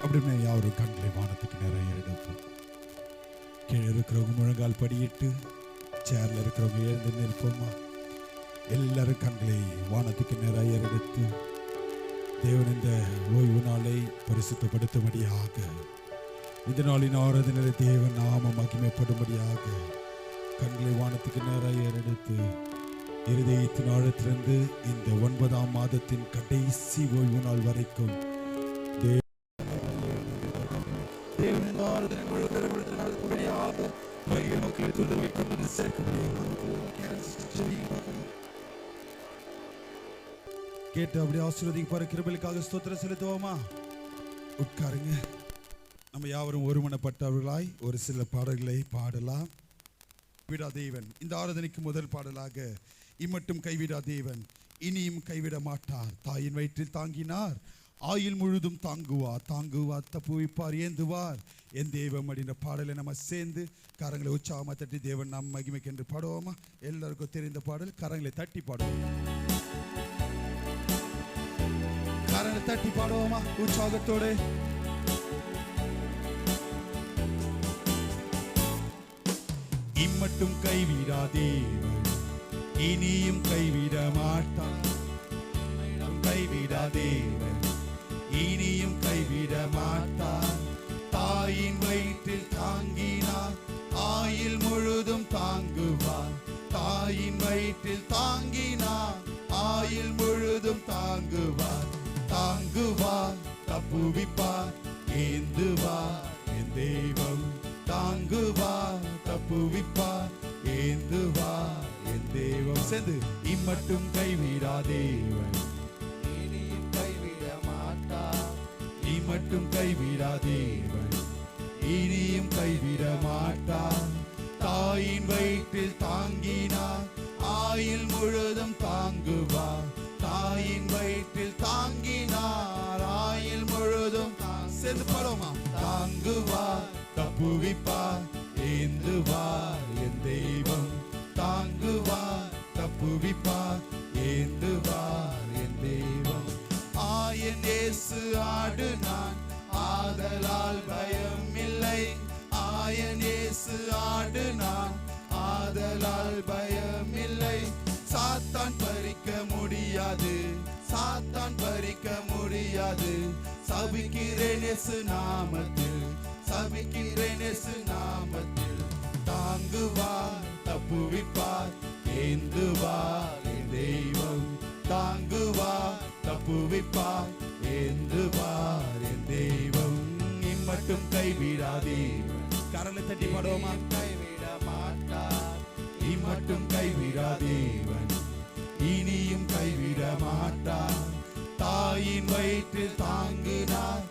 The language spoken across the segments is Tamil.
அப்படின்னு யாரும் கண்களை வானத்துக்கு நிறைய எடுப்போம். கீழே இருக்கிறவங்க முழங்கால் படியிட்டு, சேர்ல இருக்கிறவங்க எழுந்து நிற்போமா? எல்லாரும் கண்களை வானத்துக்கு நிறைய எடுத்து தேவன் இந்த ஓய்வு நாளை பரிசுத்தப்படுத்தும்படியாக, இந்த நாளின் ஆராதனையில் தேவன் நாம மகிமைப்படும்படியாக கண்களை வானத்துக்கு நேராக எடுத்து இருதயத்தின் ஆழத்திலிருந்து இந்த 9ஆம் மாதத்தின் கடைசி ஓய்வு நாள் வரைக்கும் கேட்டு அப்படி ஆசீர்வதிக்கப்படுற கிருபைக்காக ஸ்தோத்திரம் செலுத்துவோமா? உட்காருங்க. நம்ம யாவரும் ஒருமனப்பட்டவர்களாய் ஒரு சில பாடல்களை பாடலாம். கைவிடா தேவன். இந்த ஆராதனைக்கு முதல் பாடலாக இம்மட்டும் கைவிடா தேவன், இனியும் கைவிட மாட்டார். தாயின் வயிற்றில் தாங்கினார், ஆயுள் முழுதும் தாங்குவார். தாங்குவார், தப்புவிப்பார், ஏந்துவார் என் தெய்வம் அப்படின்ற பாடலை நம்ம சேர்ந்து கரங்களை உற்சாகமாக தட்டி தேவன் நாம் மகிமைக்கு என்று பாடுவோமா? எல்லாருக்கும் தெரிந்த பாடல். கரங்களை தட்டி பாடுவோம். கரங்களை தட்டி பாடுவோமா உற்சாகத்தோடு? இம்மட்டும் கைவிடா தேவன், இனியும் கைவிட மாட்டார். கைவிடா தேவன், இனியும் கைவிட மாட்டார். தாயின் வயிற்றில் தாங்கினார், ஆயுள் முழுதும் தாங்குவார். தாயின் வயிற்றில் தாங்கினார், ஆயுள் முழுதும் தாங்குவார். தாங்குவார், தப்புவிப்பார், ஏந்துவார் என் தெய்வம். தாங்குவார், தப்புவிப்பார், ஏந்துவார் என் தெய்வம். சேர்ந்து இம்மட்டும் கைவிடா தேவன், இனியும் கைவிட மாட்டார். இம்மட்டும் கைவிடா தேவன், இனியும் கைவிட மாட்டார். தாயின் வயிற்றில் தாங்கினார், ஆயுள் முழுதும் தாங்குவார். தாயின் வயிற்றில் தாங்கினார், ஆயுள் முழுதும் சேர்ந்து பாடுவோமா? தாங்குவார், தப்புவிப்பார், ஏந்துவார் என் தெய்வம். தாங்குவார், தப்புவிப்பார், ஏந்துவார் என் தெய்வம். ஆயன் இயேசு ஆடு நான், ஆதலால் பயம் இல்லை. ஆயன் இயேசு ஆடு நான், ஆதலால் பயம் இல்லை. சாத்தான் பறிக்க முடியாது, சாத்தான் பறிக்க முடியாது. சபிக்கிறேன் இயேசு நாமத்தில், சபிக்கிறேன் இயேசு நாமத்தில். தாங்குவார், தப்புவிப்பார், ஏந்துவார் என் தெய்வம். தாங்குவார், தப்புவிப்பார், ஏந்துவார் என் தெய்வம். இம்மட்டும் கைவிடா தேவன். கரலை தட்டி பாடுவோமா? கைவிட மாட்டார். இம்மட்டும் கைவிடா தேவன், இனியும் கைவிட மாட்டார். தாயின் வயிற்றில் தாங்கினார்,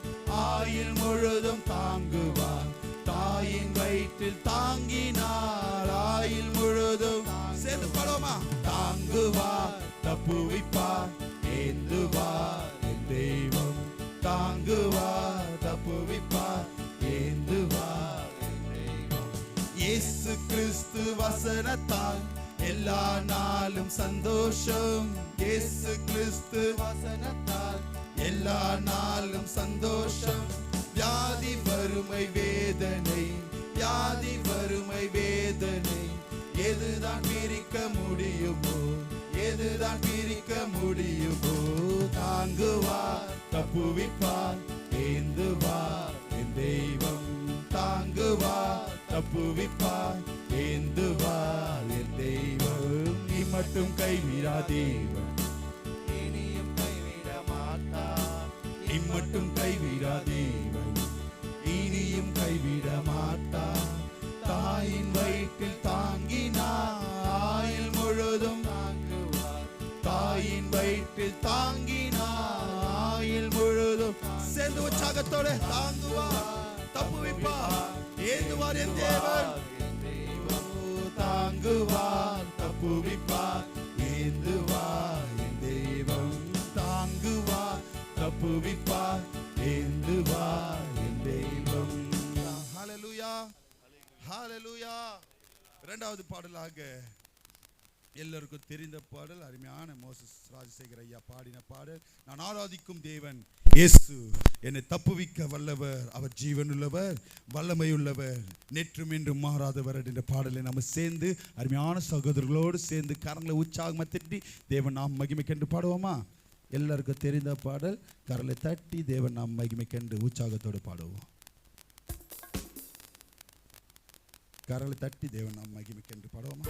ஆயுள் முழுதும் தாங்குவார். தாயின் வயிற்றில் தாங்கினார், ஆயுள் முழுதும் சேர்ந்து பாடுவோமா? தாங்குவார், தப்புவிப்பார், ஏந்துவார் என் தெய்வம். தாங்குவார், தப்புவிப்பார், ஏந்துவார் என் தெய்வம். இயேசு கிறிஸ்து வசனத்தால் எல்லா நாளும் சந்தோஷம். இயேசு கிறிஸ்து வசனத்தால் எல்லா நாளும் சந்தோஷம். வியாதி வறுமை வேதனை, வியாதி வறுமை வேதனை எதுதான் பிரிக்க முடியுமோ, எதுதான் பிரிக்க முடியுமோ. தாங்குவார், தப்புவிப்பார், ஏந்துவார் என் தெய்வம். தாங்குவார், தப்புவிப்பார், ஏந்துவார் என் தெய்வம். இம்மட்டும் கைவிடா தேவன், இனியும் கைவிட மாட்டார். இம்மட்டும் கைவிடா தேவன், இனியும் கைவிட மாட்டார். தாயின் வயிற்றில் தாங்கினார், ஆயுள் முழுதும் தாங்குவார். தாயின் வயிற்றில் தாங்கினார், ஆயுள் முழுதும் சேர்ந்து உற்சாகத்தோடு. தாங்குவார், தப்புவிப்பார், ஏந்துவார் என் தேவன். தாங்குவார், தப்புவிப்பார், ஏந்துவார் என் தெய்வம். தாங்குவார், தப்புவிப்பார், ஏந்துவார் என் தெய்வம். ஹல்லேலூயா, ஹல்லேலூயா. இரண்டாவது பாடலாக எல்லோருக்கும் தெரிந்த பாடல், அருமையான மோசஸ் ராஜசேகர் ஐயா பாடின பாடல். நான் ஆராதிக்கும் தேவன் இயேசு என்னை தப்புவிக்க வல்லவர், அவர் ஜீவனுள்ளவர், வல்லமையுள்ளவர், நேற்றும் என்றும் மாறாதவர் என்ற பாடலை நம்ம சேர்ந்து அருமையான சகோதரர்களோடு சேர்ந்து கரங்களை உற்சாகமாக தட்டி தேவன் நாம் மகிமைக்கென்று பாடுவோமா? எல்லாருக்கும் தெரிந்த பாடல், கரலை தட்டி தேவன் நாம் மகிமைக்கென்று உற்சாகத்தோடு பாடுவோம். கரலை தட்டி தேவன் நாம் மகிமைக்கென்று பாடுவோமா?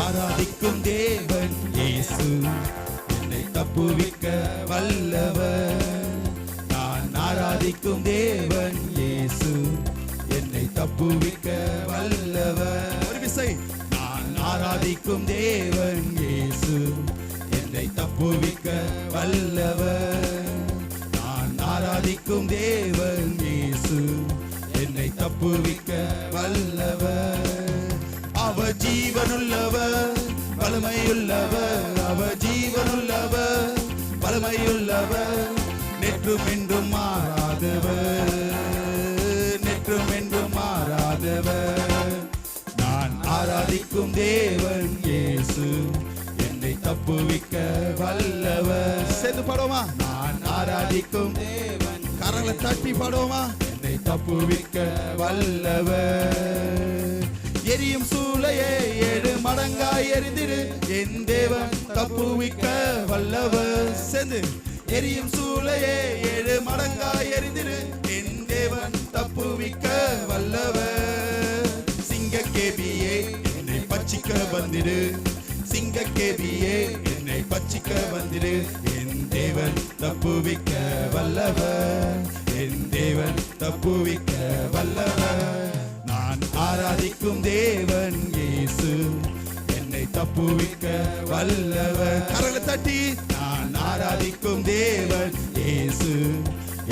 ஆராதிக்கும் தேவன் இயேசு என்னை தப்புவிக்க வல்லவர். நான் ஆராதிக்கும் தேவன் இயேசு என்னை தப்புவிக்க வல்லவர். ஒரு விசை, நான் ஆராதிக்கும் தேவன் இயேசு என்னை தப்புவிக்க வல்லவர். நான் ஆராதிக்கும் தேவன் இயேசு என்னை தப்புவிக்க வல்லவர். அவர் ஜீவனுள்ளவர், வல்லமையுள்ளவர், அவர் ஜீவனுள்ளவர், வல்லமையுள்ளவர், நேற்றும் என்றும் மாறாதவர், நேற்றும் என்றும் மாறாதவர். நான் ஆராதிக்கும் தேவன் இயேசு என்னை தப்புவிக்க வல்லவர். சேர்ந்து பாடுவோமா? நான் ஆராதிக்கும் தேவன், கரங்களை தட்டி பாடுவோமா? என்னை தப்புவிக்க வல்லவர். எரியும் சூளையே 7 மடங்காய் எரிந்திடு, என் தேவன் தப்புவிக்க வல்லவர். சேர்ந்து, எரியும் சூளையே 7 மடங்காய் எரிந்திடு, என் தேவன் தப்புவிக்க வல்லவர். சிங்கக்கேபியே என்னை பச்சிக்க வந்திடு, சிங்கக்கேபியே என்னை பச்சிக்க வந்திடு, என் தேவன் தப்புவிக்க வல்லவர், என் தேவன் தப்புவிக்க வல்லவர். நான் ஆராதிக்கும் தேவன் இயேசு என்னை தப்புவிக்க வல்லவர். கரங்களை தட்டி, நான் ஆராதிக்கும் தேவன் இயேசு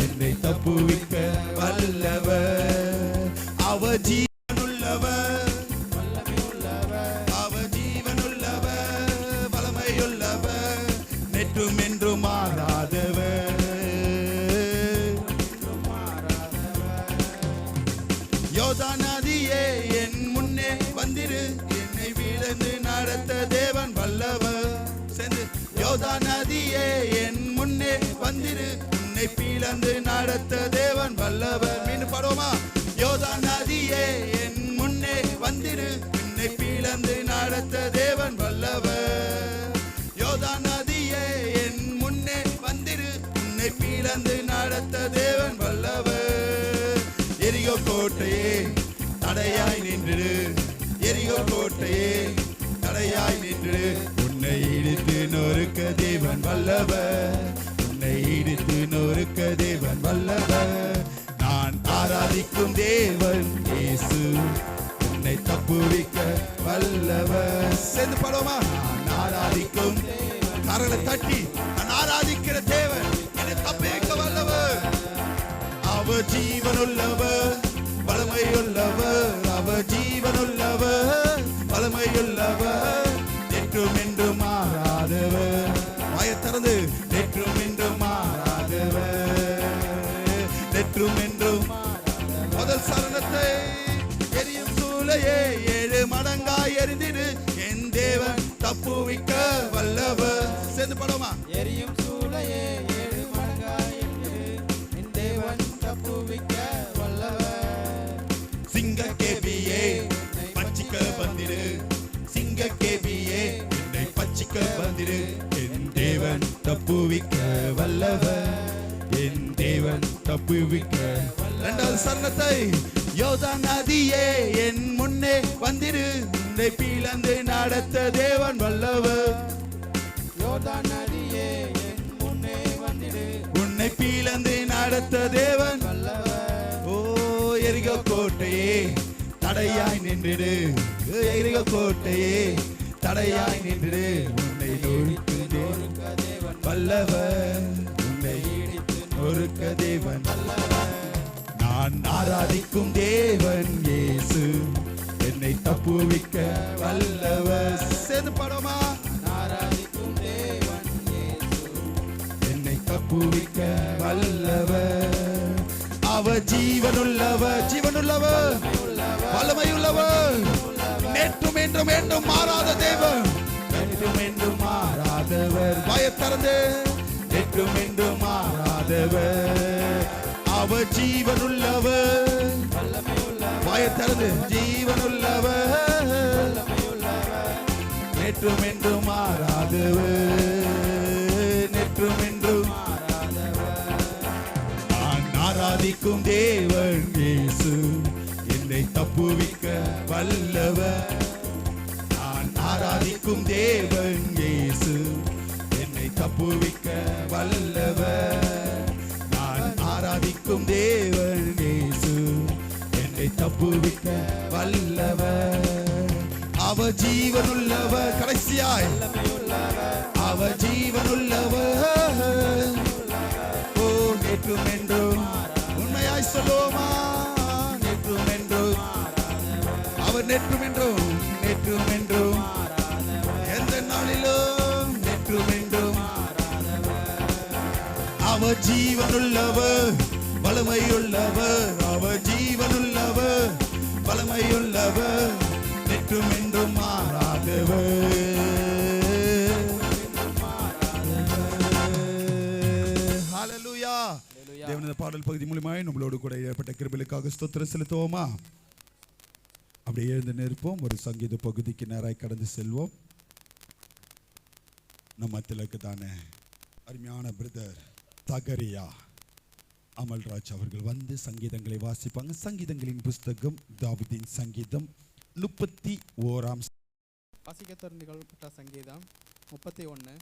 என்னை தப்புவிக்க வல்லவர். அவர் ஜீவனுள்ளவர், வல்லமையுள்ளவர், அவர் ஜீவனுள்ளவர், வல்லமையுள்ளவர், நேற்றும் என்றும் மாறாதவர். யோர்தான் நதியே என் முன்னே வந்திரு, என்னை வீழ்ந்து நடத்த தேவன் வல்லவர். சேர்ந்து, யோர்தான் நதியே என் முன்னே வந்திரு, உன்னை பீழந்து நடத்த தேவன் வல்லவர். மீண்டும் பாடுவோமா? யோர்தான் நதியே என் முன்னே வந்திரு, உன்னை பீழந்து நடத்த தேவன் வல்லவர். யோர்தான் நதியே என் முன்னே வந்திரு, உன்னை பீழந்து நடத்த தேவன் வல்லவர். எரிகோ கோட்டையே தடையாய் நின்று, எரிகோ கோட்டையே தடையாய் நின்று, உன்னை இடித்து நொறுக்க தேவன் வல்லவர், உன்னை இடித்து நொறுக்க தேவன் வல்லவர். நான் ஆராதிக்கும் தேவன் இயேசு என்னை தப்புவிக்க வல்லவர். சேர்ந்து பாடுவோமா? நான் ஆராதிக்கும், கரங்களை தட்டி, நான் ஆராதிக்கிற தேவன் என்னை தப்புவிக்க வல்லவர். அவர் ஜீவனுள்ளவர், வல்லமையுள்ளவர், அவர் ஜீவனுள்ளவர், வல்லமையுள்ளவர், நேற்றும் என்றும் மாறாதவர். வாயை திறந்து, நேற்றும் என்றும் மாறாதவர், நேற்றும் என்றும். முதல் சரணத்தை, எரியும் சூளையே 7 மடங்காய் எரிந்திடு, என் தேவன் தப்புவிக்க வல்லவர். சேர்ந்து பாடுவோமா? எரியும் சூளையே 7 மடங்காய் எரிந்திடு, என் தேவன் தப்புவிக்க வல்லவர். சிங்கக்கேபியே பச்சிக்க வந்திரு, சிங்கக்கேபியே என்னை பச்சிக்க வந்திரு, என் தேவன் தப்புவிக்க வல்லவர், என் தேவன் தப்புவிக்க. இரண்டாவது சரணத்தை, யோர்தான் நதியே என் முன்னே வந்திரு, உன்னை பீழந்து நடத்த தேவன் வல்லவர். யோர்தான் நதியே என் முன்னே வந்திடு, உன்னை பீழந்து நடத்த தேவன் வல்லவர். ஓ எரிகோ கோட்டையே தடையாய் நின்றிடு, எரிகோ கோட்டையே தடையாய் நின்றிடு, உன்னை நொறுக்க தேவன் வல்லவர், உன்னை இடித்து நொறுக்க தேவன் வல்லவர். நான் ஆராதிக்கும் தேவன் இயேசு என்னை தப்புவிக்க வல்லவர். சேர்ந்து பாடுவோமா? ஆராதிக்கும் தப்புவிக்க வல்லவர். அவர் ஜீவனுள்ளவர், ஜீவனுள்ளவர், வல்லமையுள்ளவர், நேற்றும் என்றும் என்றும் மாறாத தேவன், நேற்றும் என்றும் மாறாதவர். பயத்திறந்து நேற்றும் என்றும் மாறாதவர். அவர் ஜீவனுள்ளவர், பயத்திறந்து ஜீவனுள்ளவர், நேற்றும் என்றும் மாறாதவர், நேற்றும் என்றும் நான் ஆராதிக்கும் தேவன் இயேசு என்னை தப்புவிக்க வல்லவர். நான் ஆராதிக்கும் தேவன் இயேசு என்னை தப்புவிக்க வல்லவர். நான் ஆராதிக்கும் தேவன் இயேசு என்னை தப்புவிக்க வல்லவர். அவர் ஜீவனுள்ளவர். கடைசியாய் அவர் ஜீவனுள்ளவர். ஓ நேற்றும் என்றும் உண்மையாய் சொல்லுவோமா, நேற்றும் என்றும் அவர் நேற்றும் என்றும், நேற்றும் என்றும் எந்த நாளிலும் நேற்றும் என்றும் அவர் ஜீவனுள்ளவர், வல்லமையுள்ளவர். அவர் ஜீவனுள்ளவர், வல்லமையுள்ளவர், நேற்றும் என்றும் மாறாதவர். ஹல்லேலூயா. தேவனது பாடல் பகுதி மூலமாய் நம்மளோடு கூட ஏற்பட்ட கிருபைகளுக்காக ஸ்தோத்திரம் செலுத்துவோமா? அப்படியே எழுந்து நிற்போம். ஒரு சங்கீத பகுதிக்கு நேராய் கடந்து செல்வோம். நம்ம திலக்கு தானே அருமையான பிரதர் தகரியா அமல்ராஜ் அவர்கள் வந்து சங்கீதங்களை வாசிப்பாங்க. சங்கீதங்களின் புஸ்தகம் தாவீதின் சங்கீதம் 31 வாசிக்க திறந்துகொள்ளப்பட்ட சங்கீதம் 31.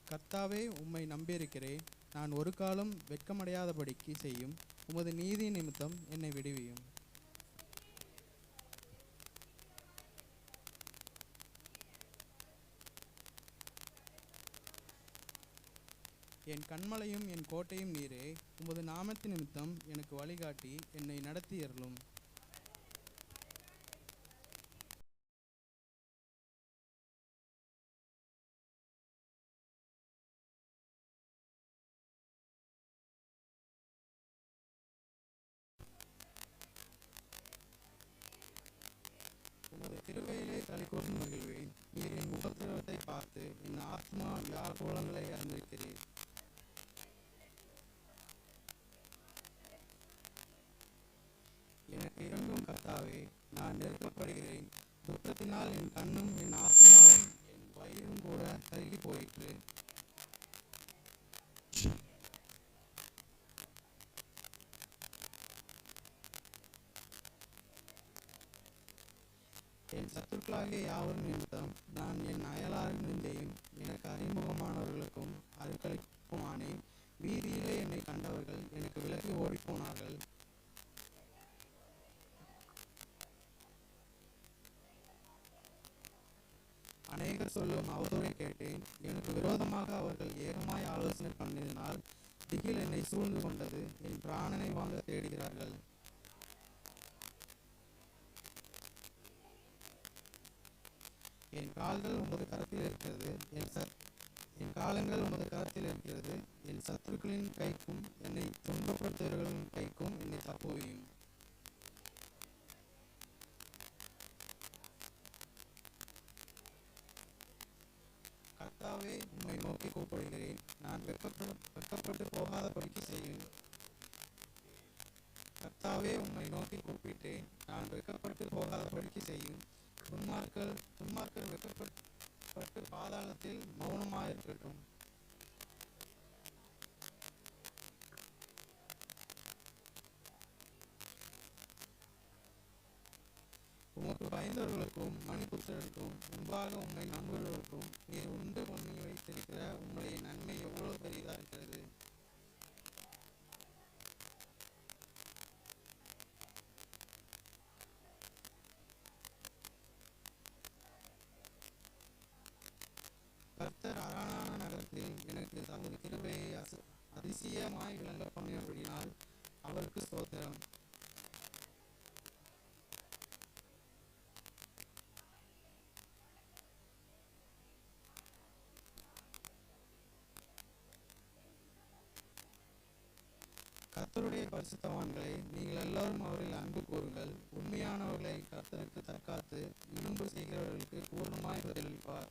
கர்த்தாவே, உம்மை நம்பியிருக்கிறேன். நான் ஒரு காலம் வெட்கமடையாதபடிக்கு செய்யும் உமது நீதி நிமித்தம் என்னை விடுவியும். என் கண்மலையும் என் கோட்டையும் நீரே, உமது நாமத்து நிமித்தம் எனக்கு வழிகாட்டி என்னை நடத்தியருளும். உமது திருவையிலே களி கூர்ந்து மகிழ்வேன். நீர் என் உபத்திரவத்தை பார்த்து என் ஆத்மா வியாகுலங்களை அறிந்திருக்கிறீர். எனக்கு இறங்கும் கர்த்தாவே, நான் நெருக்கப்படுகிறேன். துக்கத்தினால் என் கண்ணும் என் ஆத்மாவும் என் வயிறும் கூட கருகி போயிற்று. என் சத்துருக்களாகிய யாவரும் நிமித்தம் நான் என் அயலாரின் நிந்தையும் எனக்கு அறிமுகமானவர்களுக்கும் அருக்களிப்புமானேன். வீதியிலே என்னை கண்டவர்கள் எனக்கு விலகி ஓடிப்போனார்கள். அநேகர் சொல்லும் அவதூறை கேட்டேன். எனக்கு விரோதமாக அவர்கள் ஏகமாய் ஆலோசனை பண்ணினால் திகில் என்னை சூழ்ந்து கொண்டது. என் பிராணனை வாங்க தேடுகிறார்கள். என் கால்கள் உமது கரத்தில் இருக்கிறது, என் காலங்கள் உமது கரத்தில் இருக்கிறது. என் சத்துருக்களின் கைக்கும் என்னை துன்பப்படுத்துகிறவர்களின் கைக்கும் என்னை தப்புவியும். கர்த்தாவே, உம்மை நோக்கி கூப்பிடுகிறேன். நான் வெட்கப்பட்டு போகாதபடிக்கு செய்யும். கர்த்தாவே, உம்மை நோக்கி கூப்பிட்டேன். நான் வெட்கப்பட்டு போகாதபடிக்கு செய்யும். துன்மார்க்கர் வெட்கப்பட்டு பாதாளத்தில் மௌனமாயிருக்கட்டும். உமக்கு பயந்தவர்களுக்கும் மணிபுத்திரருக்கும் முன்பாக உம்மை நம்புகிறவர்களுக்கும் நீர் உண்டு பண்ணி வைத்திருக்கிற உம்முடைய நன்மை எவ்வளவு பெரிதா இருக்கிறது. கர்த்தர் அரணான நகரத்தில் எனக்கு தமது கிருபையை அதிசயமாய் விளங்க பண்ணியபடினால் அவருக்கு ஸ்தோத்திரம். கர்த்தருடைய பரிசுத்தவான்களே, நீங்கள் எல்லாரும் அவரில் அன்பு கூறுங்கள். உண்மையானவர்களை கர்த்தருக்கு தற்காத்து விரும்பு செய்கிறவர்களுக்கு பூர்ணமாய் பதிலளிப்பார்.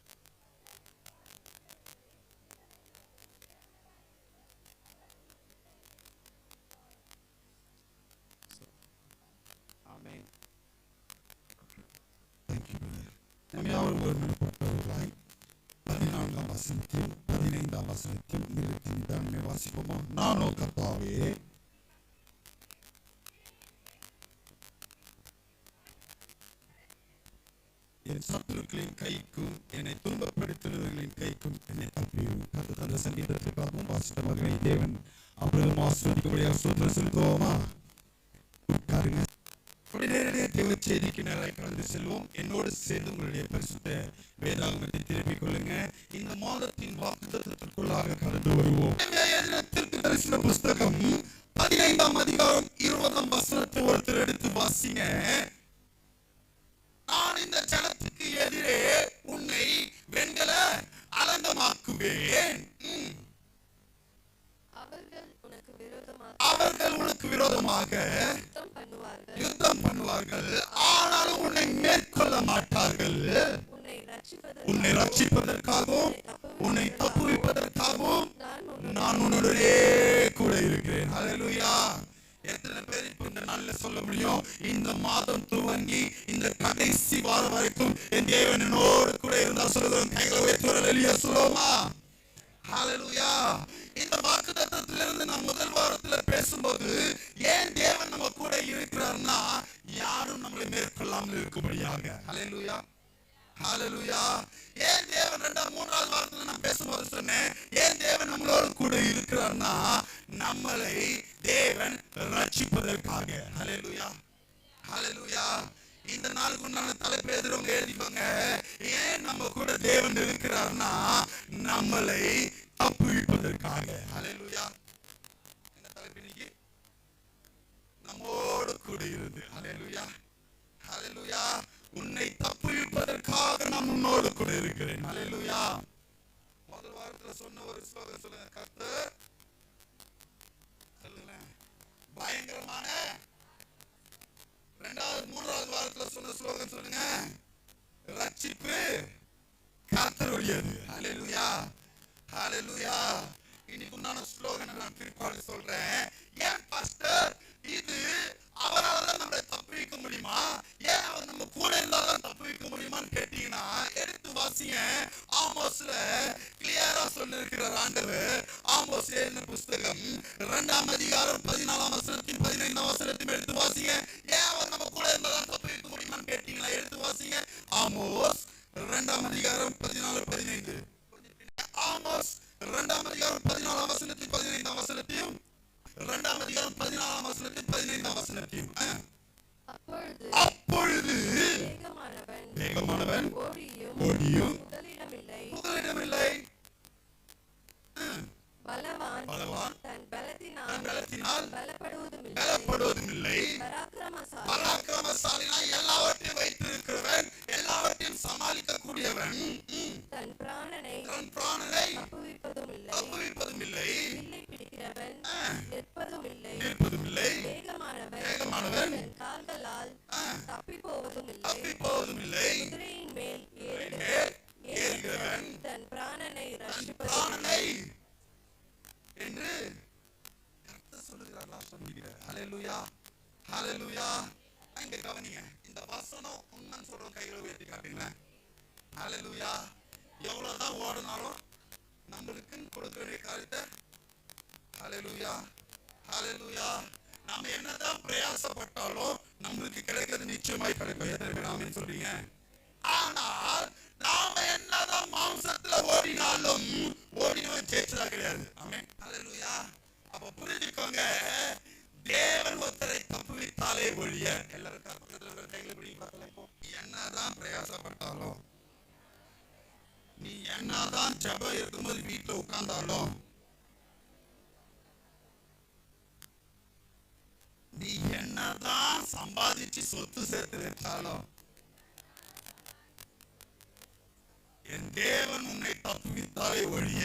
ஆமென். நம்ம யாவரும் ஒருமனப்பட்டவர்களாய் 14ஆம் வசனத்தையும் 15ஆம் வசனத்தையும் நிறுத்தி நிதானமே வாசிப்போமா? நானோ கர்த்தாவே என் சத்துருக்களின் கைக்கும் என்னை துன்பப்படுத்துகிறவர்களின் கைக்கும் என்னை தப்பியும். கர்த்தர் தந்த சங்கீதத்திற்காகவும் வாசித்த மகனை தேவன் அவர்களும் ஆசீர்வதிக்கும்படியாக ஸ்தோத்திரம் செலுத்துவோமா? உட்காருங்க. தேவ செய்திக்கு நேராக கடந்து செல்வோம். என்னோடு சேர்ந்து உங்களுடைய பரிசுத்த வேதாகமத்தை திருப்பிக் கொள்ளுங்க. இந்த மாதத்தின் வாக்குத்தத்தத்திற்குள்ளாக கடந்து வருவோம். தரிசன புஸ்தகம் 15ஆம் அதிகாரம் 20ஆம் வசனத்தை ஒருத்தர் எடுத்து வாசிங்க. நான் இந்த ஜனத்துக்கு எதிரே உன்னை வெண்கல அலங்கமாக்குவேன். அவர்கள் உனக்கு விரோதமாக யுத்தம் பண்ணுவார்கள், ஆனாலும் உன்னை மேற்கொள்ள மாட்டார்கள். உன்னை ரட்சிப்பதற்காகவும் உன்னை தப்புவிப்பதற்காகவும் நான் உன்னுடைய கூட இருக்கிறேன். ஹல்லேலூயா. எத்தனை பேர் இப்ப இந்த நாள்ல சொல்ல முடியும், இந்த மாதம் துவங்கி இந்த கடைசி வாரம் வரைக்கும் என் தேவன் என்னோடு கூட இருந்தா சொல்லுவோம். கைகளை உயர்த்தி ஹல்லேலூயா சொல்லுவோமா? ஹல்லேலூயா. இந்த வாக்குத்தத்தத்திலிருந்து நாம் முதல் வாரத்துல பேசும்போது ஏன் தேவன் நம்ம கூட இருக்கிறார்னா யாரும் நம்மளை மேற்கொள்ளாமல் இருக்கும்படியாக. ஹல்லேலூயா. ஹல்லேலூயா. ஏன் தேவன் 2-3வது வாரத்துல நான் பேசும்போது சொன்னேன், ஏன் தேவன் நம்மளோடு கூட இருக்கிறார்னா நம்மளை தேவன் ரட்சிப்பதற்காக. ஹல்லேலூயா. ஹல்லேலூயா. இந்த நாளுக்கு உண்டான தலைப்பு எதிரவங்க எழுதிக்கோங்க. ஏன் நம்ம கூட தேவன் இருக்கிறார்னா நம்மளை தப்புவிப்பதற்காக. ஹல்லேலூயா. என்ன தலைப்பு இன்னைக்கு? நம்மோடு கூட இருந்து. ஹல்லேலூயா. ஹல்லேலூயா. உன்னை தப்புவிப்பதற்காக நான் உன்னோடு கூட இருக்கிறேன். ஹல்லேலூயா. முதல் வாரத்துல சொன்ன ஒரு ஸ்லோகம் சொல்லுங்க. கர்த்தர் சொல்லுங்க பயங்கரமான. 2-3வது வாரத்துல சொன்ன ஸ்லோகம் சொல்லுங்க. ரட்சிப்பு கர்த்தருடையது. ஹல்லேலூயா. ஹல்லேலூயா. இன்னைக்கு உண்டான ஸ்லோகனை நான் பிற்பாடு சொல்றேன். ஏன் பாஸ்டர் இது அவரால் தான் நம்மளை தப்புவிக்க முடியுமா, ஏன் அவர் நம்ம கூட இருந்தாலும் தப்புவிக்க முடியுமான்னு கேட்டீங்கன்னா எடுத்து வாசிங்க. ஆமோஸ்ல கிளியரா சொல்லிருக்கிறார் ஆண்டவர். ஆமோஸ் எழுதின புஸ்தகம் 2ஆம் அதிகாரம் 14ஆம் வசனத்தையும் 15ஆம் வசனத்தையும் எடுத்து வாசிங்க. ஏன் அவர் நம்ம கூட இருந்தாலும் தப்புவிக்க முடியுமான்னு கேட்டீங்கன்னா எடுத்து வாசிங்க. ஆமோஸ் 2ஆம் அதிகாரம் 14-15. ஆமோஸ் 2ஆம் அதிகாரம் 14ஆம் வசனத்தையும் 15ஆம் வசனத்தையும் 2ஆம் அதிகாரம் 14ஆம் வசனத்தையும் 15ஆம் வசனத்தையும். அப்பொழுது வேகமானவன் ஓடியும் முதலிடமில்லை, பலவான் தன் பலத்தினால் பலப்படுவதும் இல்லை. பராக்கிரமசாலினா எல்லாவற்றையும் வைத்திருக்கிறவன், எல்லாவற்றையும் சமாளிக்க கூடியவன், தன் பிராணனை தப்புவிப்பதும் இல்லை, நிற்பதும் இல்லை. வேகமானவன் தப்பிப்போவதும் இல்லை. ஏறுகிறவன் தன் பிராணனை என்று கர்த்தர் சொல்லுகிறார். ஹல்லேலூயா. ஹல்லேலூயா. அங்க கவனிங்க. இந்த வசனம் உண்மைன்னு சொல்ற கைகளை உயர்த்தி காட்டுங்க. ஹல்லேலூயா. எவ்வளவுதான் ஓடினாலும் நம்மளுக்கு கொடுக்க வேண்டிய காரியத்தை. ஹல்லேலூயா. ஹல்லேலூயா. நாம என்னதான் பிரயாசப்பட்டாலும் நம்மளுக்கு கிடைக்கிறது நிச்சயமாய் கிடைக்கும். எத்தனை பேர் ஆமென் சொல்றீங்க? ஆனால் நாம என்னதான் மாம்சத்துல ஓடினாலும் ஓடினவன் ஜெயிச்சதா கிடையாது. ஆமென். ஹல்லேலூயா. அப்ப புரிஞ்சுக்கோங்க, தேவன் ஒருத்தரை தப்புவித்தாலே ஒழிய எல்லாரும் கையில பிடிக்க பார்க்கலாம். என்னதான் பிரயாசப்பட்டாலும், நீ என்னதான் ஜெபம் இருக்கும்போது வீட்டுல உட்கார்ந்தாலும், நீ என்னதான் சம்பாதிச்சு சொத்து சேர்த்து வச்சாலும், என் தேவன் உன்னை தப்புவித்தாலே ஒழிய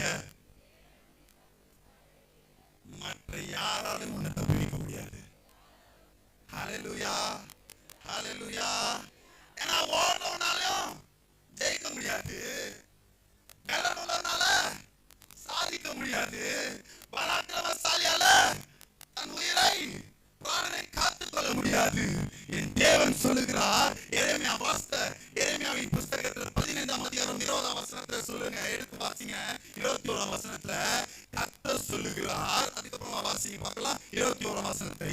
மற்ற யாராலும் உன்னை தப்புவிக்க ஹalleluya ஹalleluya. ஏன்னா ஓடணும்னாலும் ஜெயிக்க முடியாது, பலனுள்ளனால சாதிக்க முடியாது, பராக்கிரமசாலியால தன் உயிரை பிராணனை காத்துக் கொள்ள முடியாது. என் தேவன் சொல்லுகிறார். எரேமியாவின் புத்தகத்தில் 15ஆம் அதிகாரம் 20ஆம் வசனத்தை சொல்லுங்க, எடுத்து வாசிங்க. 21ஆம் வசனத்துல கர்த்தர் சொல்லுகிறார். அதுக்கப்புறம் வாசிங்க பார்க்கலாம் 21ஆம் வசனத்தை.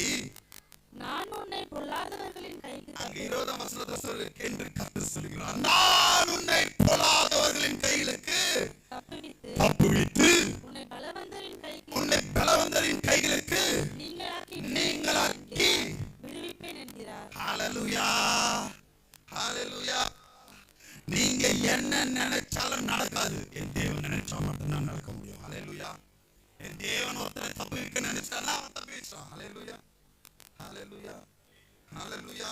நான் உன்னை பொல்லாதவர்களின் கைக்கு அங்க 20ஆம் வசனத்தை சொல்லு என்று கர்த்தர் சொல்லுகிறார். நான் உன்னை பொல்லாதவர்களின் கைகளுக்கு தப்புவித்து உன்னை பலவந்தரின் கைகளுக்கு நீங்களாக்கி விடுவிப்பேன் என்கிறார். ஹalleluya ஹalleluya. நீங்க என்ன நினைச்சாலும் நடக்காது, என் தேவன் நினைச்சா மட்டும்தான் நடக்க முடியும். ஹalleluya. என் தேவன் ஒருத்தரை தப்புவிக்க நினைச்சானா அவன் தப்புவிச்சான். ஹalleluya ஹalleluya ஹalleluya.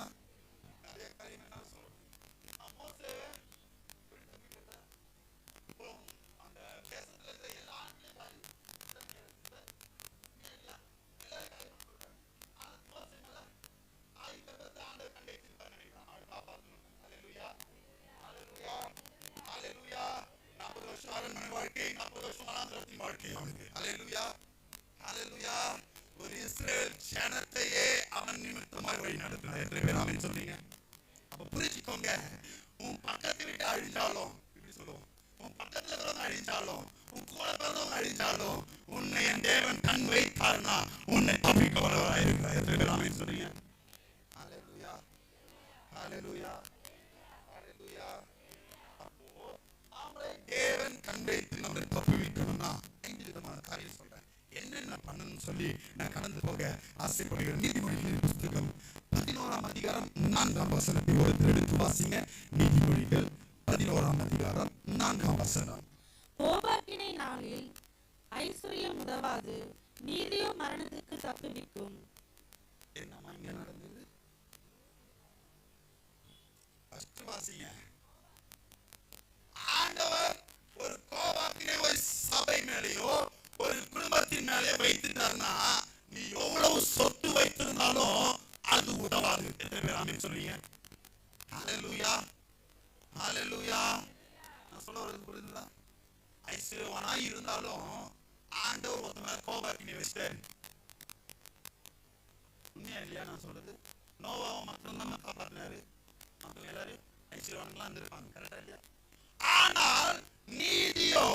ஒரு இஸ்ரவேல் ஜனத்தையே அவன் நிமித்தமாய் வழி நடத்தினார். எத்தனை பேர் ஆமென் சொல்றீங்க? அப்ப புரிஞ்சுக்கோங்க, உன் பக்கத்து வீட்டு அழிஞ்சாலும், இப்படி சொல்லுவோம், உன் பக்கத்துல இருக்கிறவங்க அழிஞ்சாலும், உன் கூட பிறந்தவங்க அழிஞ்சாலும், உன்னை என் தேவன் கண் வைத்தார்னா உன்னை தப்பிக்க வல்லவராய் இருக்கிறார். எத்தனை பேர் ஆமென் சொல்றீங்க? ஹalleluya ஹalleluya ஹalleluya. அப்போ நாமளே தேவன் கண் வைத்து நம்மை தப்புவிக்கணும்னா 5 விதமான காரியம் சொல்றேன். என்னென்ன பண்ணணும்னு சொல்லி நான் கடந்து போக ஆசைப்படுகிறேன். நீதிமொழிகளின் புத்தகம் 11ஆம் அதிகாரம் 4ஆம் வசனத்தை ஒருத்தர் எடுத்து வாசிங்க. நீதிமொழிகள் 11ஆம் அதிகாரம் 4ஆம் வசனம். கோபாக்கினை நாளில் ஐஸ்வர்யம் உதவாது, நீதியோ மரணத்துக்கு தப்புவிக்கும். என்னமா இங்க நடந்தது? ஃபர்ஸ்ட் வாசிங்க. ஆண்டவர் ஒரு கோபாக்கினை ஒரு சபை மேலேயோ ஒரு குடும்பத்தின் மேலே வைத்துட்டார்னா நீ எவ்வளவு சொத்து வைத்திருந்தாலும் அது உதவாது. எத்தனை பேர் ஆமென் சொல்றீங்க? ஹalleluya ஹalleluya. நான் சொல்ல வரது புரியுதா? ஐஸ்வர்யவானா இருந்தாலும் ஆண்டவர் ஒருத்தன் மேல கோபாக்கினை வச்சிட்டாரு. உண்மையா இல்லையா நான் சொல்றது? நோவாவை மட்டும் தான் காப்பாற்றினாரு, மற்ற எல்லாரும் ஐஸ்வர்யவான்களா இருந்திருப்பாங்க. கரெக்டா இல்லையா? ஆனால் நீதியோ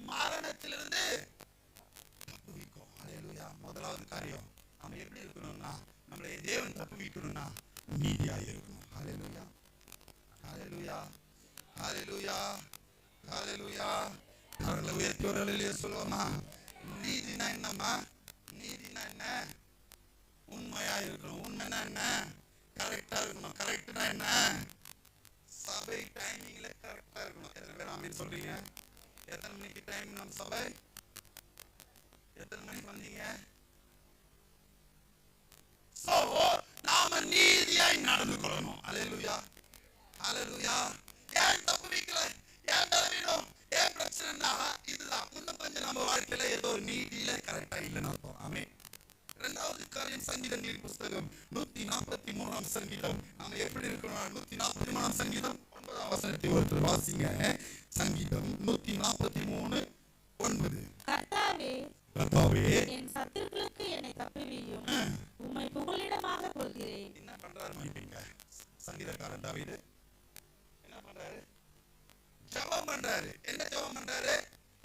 மரணத்திலிருந்து தப்புவிக்கும். ஹalleluya. முதலாவது காரியம், நம்ம எப்படி இருக்கணும்னா, நம்மளை தேவன் தப்புவிக்கணும்னா நீதியாக இருக்கணும். ஹalleluya ஹalleluya ஹalleluya ஹalleluya. அவர்களை உயர்த்தி ஒரு அல்லேலூயா சொல்லுவோமா? நீதினா என்னம்மா? நீதினா என்ன? உண்மையா இருக்கணும். உண்மைனா என்ன? கரெக்டா இருக்கணும். கரெக்ட்னா என்ன? சபை டைமிங்ல கரெக்டா இருக்கணும். எத்தனை பேர் ஆமென் சொல்றீங்க? எத்தனை மணிக்கு டைம் நம்ம சபை? எத்தனை மணிக்கு வந்தீங்க? சோ நாம நீதியாய் நடந்து கொள்ளணும். ஹalleluya ஹalleluya. ஏன் தப்புவிக்கல? ஏன் தரணும்? ஏன் பிரச்சனைனா இதுதான். இன்னும் கொஞ்சம் நம்ம வாழ்க்கையில ஏதோ நீதியில கரெக்டா இல்லைன்னு அர்த்தம். ஆமென். இரண்டாவது காரியம், சங்கீதங்களின் புத்தகம் 143ஆம் சங்கீதம். நாம எப்படி இருக்கணும்? 143ஆம் சங்கீதம் 9ஆம் வசனத்தை ஒருத்தர் வாசிங்க. சங்கீதம் 143:9. கர்த்தாவே என் சத்துருக்களுக்கு என்னை தப்புவியும், உம்மை புகலிடமாக கொள்கிறேன். என்ன பண்றாரு மன்னிப்பீங்க? சங்கீதக்காரன் தாவீது என்ன பண்றாரு? ஜெபம் பண்றாரு. என்ன ஜெபம் பண்றாரு?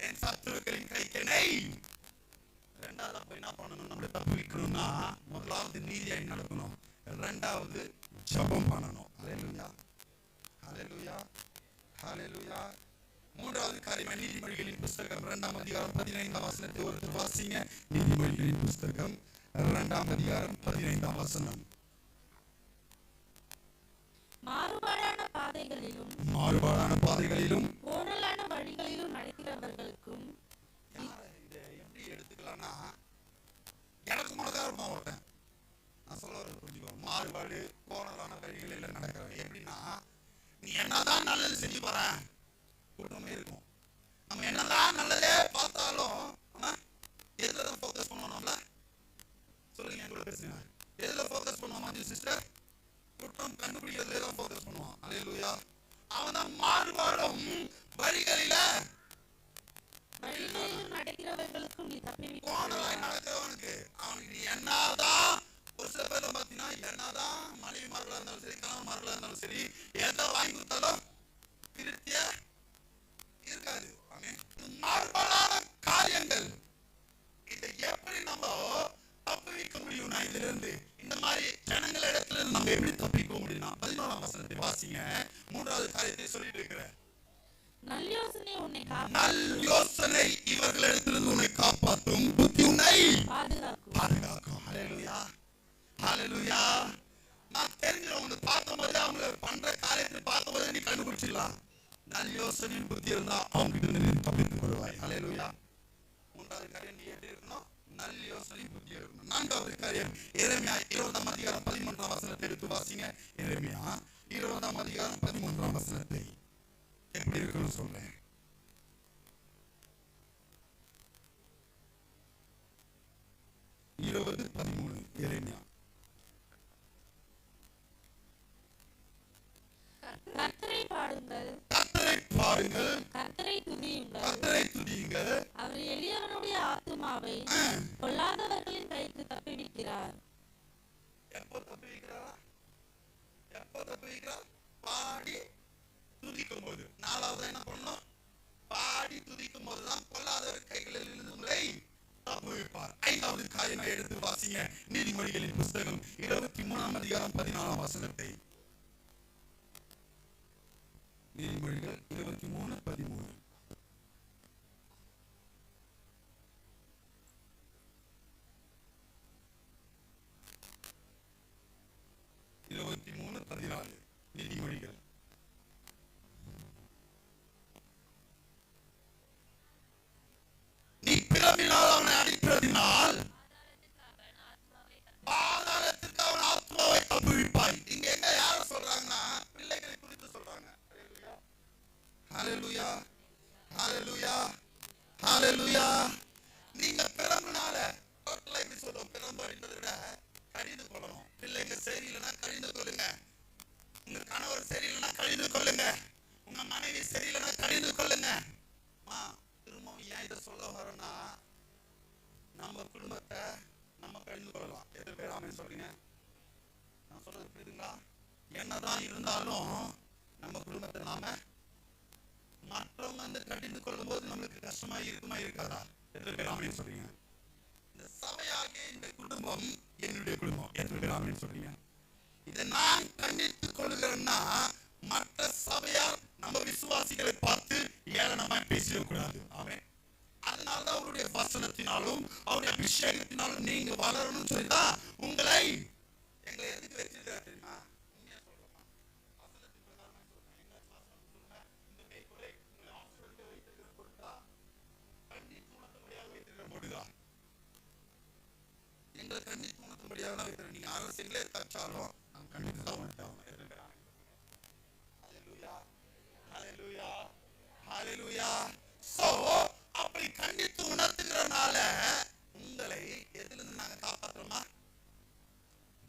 என் சத்துருக்களின் கைக்கு என்னை. ரெண்டாவது அப்ப என்ன பண்ணணும்? நம்மளை தப்புவிக்கணும்னா முதலாவது நீதியாய் நடக்கணும், ரெண்டாவது ஜெபம் பண்ணணும். ஹalleluya ஹalleluya ஹalleluya. மூன்றாவது காரியம், நீதிமொழிகளின் புத்தகம் 2ஆம் அதிகாரம் 15ஆம் வசனத்தை ஒருத்தர் வாசிங்க. நீதிமொழிகளின் புத்தகம் 2ஆம் அதிகாரம் 15ஆம் வசனம். மாறுபாடான பாதைகளிலும் கோணலான வழிகளிலும் நடக்கிறவர்களுக்கும். இதை எப்படி எடுத்துக்கலாம்னா, எனக்கு முன்னதாக இருப்பான் ஒருத்தன். நான் சொல்ல வர புரிஞ்சுக்கோ. மாறுபாடு கோணலான வழிகளில் நடக்கிறவன் எப்படின்னா, நீ என்னதான் நல்லது செஞ்சு போற கூட்டமே இருக்கும். நம்ம என்னதான் நல்லதே பார்த்தாலும் எதுல தான் ஃபோக்கஸ் பண்ணணும்ல? சொல்லுங்க, என் கூட பேசுங்க. எதுல பாஸ்டர் குற்றம் கண்டுபிடிக்கிறதுல தான் ஃபோக்கஸ் பண்ணுவான். அல்லேலூயா. அவன் தான் மாறுபாடும் வழிகளில நடக்கிறவர்களுக்கும் நீ தப்பிவிக்க கோணலாய் நடக்கிறவனுக்கு அவனுக்கு என்னதான் ஒரு சில பேர்ல பார்த்தீங்கன்னா என்னதான் மனைவி மார்களா இருந்தாலும் சரி கணவன் மார்களா இருந்தாலும் சரி எதை வாங்கி கொடுத்தாலும் திருப்தியா இருக்காது. மாறுபாடான காரியங்கள் இதை எப்படி நம்ம தப்பிக்க முடியும்னா இதுல இருந்து இந்த மாதிரி ஜனங்கள் இடத்துல இருந்து நம்ம எப்படி தப்பிக்க முடியும்னா 11ஆம் வசனத்தை வாசிங்க. 3வது காரியத்தை சொல்லிட்டு இருக்கிறேன். நல்யோசனை இவர்களிடத்திலிருந்து உன்னை காப்பாற்றும், புத்தி உன்னை பாதுகாக்கும். ஹல்லேலூயா, ஹல்லேலூயா. நான் தெரிஞ்சவங்க பார்க்கும்போது அவங்க பண்ற காரியத்தை பார்க்கும்போது நீ கண்டுபிடிச்சிடலாம். நல்யோசனையின் புத்தி இருந்தா அவங்க கிட்ட இருந்து தப்பித்துக் கொள்வாய். ஹல்லேலூயா. 3வது காரியம் நீ எப்படி இருக்கணும்? நல்யோசனை புத்தி இருக்கணும். 4வது காரியம் எரேமியா 20ஆம் அதிகாரம் 13ஆம் வசனத்தை எடுத்து வாசிங்க. எரேமியா 20ஆம் அதிகாரம் 13ஆம் வசனத்தை எப்படி இருக்குன்னு சொல்றேன். 20:13 எரேமியா. கர்த்தரை பாடுங்கள், கர்த்தரை பாடுங்கள், கர்த்தரை துதியுங்கள், கர்த்தரை துதியுங்கள். அவர் எளியவனுடைய ஆத்துமாவை பொல்லாதவர்களின் கைக்கு தப்புவிக்கிறார். எப்போ தப்புவிக்கிறார்? எப்போ தப்புவிக்கிறார்? பாடி துதிக்கும் போது. 4வது என்ன பண்ணணும்? பாடி துதிக்கும் போதுதான் பொல்லாதவர் கைகளில் இருந்து உங்களை தப்புவிப்பார். 5வது காரியத்தை எடுத்து வாசிங்க. நீதிமொழிகளின் புத்தகம் 23ஆம் அதிகாரம் 14ஆம் வசனத்தை. நீதிமொழிகள் 23:13. நீதிமொழிகள். நீ பிறப்பினால் அவனை அடிப்பதினால் பாதாளத்துக்கு அவன் ஆத்மாவை தப்புவிப்பாய். இங்க எங்க யார சொல்றாங்கன்னா பிள்ளைகளை குறித்து சொல்றாங்க. ஹல்லேலூயா, ஹல்லேலூயா, ஹல்லேலூயா. நீங்க பிறப்பினால டோட்டலா எப்படி சொல்றோம்? பிறப்பு அப்படின்றத விட கடிந்து கொள்ளணும். பிள்ளைங்க சரியில்லைன்னா கடிந்து கொள்ளுங்க. உங்க கணவர் சரியில்லைன்னா கடிந்து கொள்ளுங்க. உங்க மனைவி சரியில்லைன்னா கடிந்து கொள்ளுங்க. திரும்பவும் ஏன் இதை சொல்ல வரோம்னா நம்ம குடும்பத்தை நம்ம கடிந்து கொள்ளலாம். எத்தனை பேர் ஆமென் சொல்றீங்க? நான் சொல்றது புரியுதுங்களா? என்னதான் இருந்தாலும் நம்ம குடும்பத்தை நாம மற்றவங்க வந்து கடிந்து கொள்ளும் போது நம்மளுக்கு கஷ்டமா இருக்குமா இருக்காதா? எத்தனை பேர் ஆமென் சொல்றீங்க? இந்த சபையாகிய இந்த குடும்பம் என்னுடைய குடும்பம். எத்தனை பேர் ஆமென் சொல்றீங்க? இதை நான் கண்டித்துக் கொள்கிறேன்னா மற்ற சபையார் நம்ம விசுவாசிகளை பார்த்து ஏளனமாய் பேசிடக்கூடாது. ஆமென். அதனாலதான் அவருடைய வசனத்தினாலும் அவருடைய அபிஷேகத்தினாலும் நீங்க வளரணும்னு சொல்லிதான் உங்களை எங்களை எதுக்கு வச்சிருக்காரு தெரியுமா? எங்களை கண்டித்து உணர்த்தும்படியாக வைக்கிறேன். நீங்க அரசியலே தச்சாலும் நாம் கண்டித்து தான் உணர்த்தோம். ஹல்லேலூயா, ஹல்லேலூயா. சோ அப்படி கண்டித்து உணர்த்துகிறனால உங்களை எதிலிருந்து நாங்க காப்பாற்றுறோமா?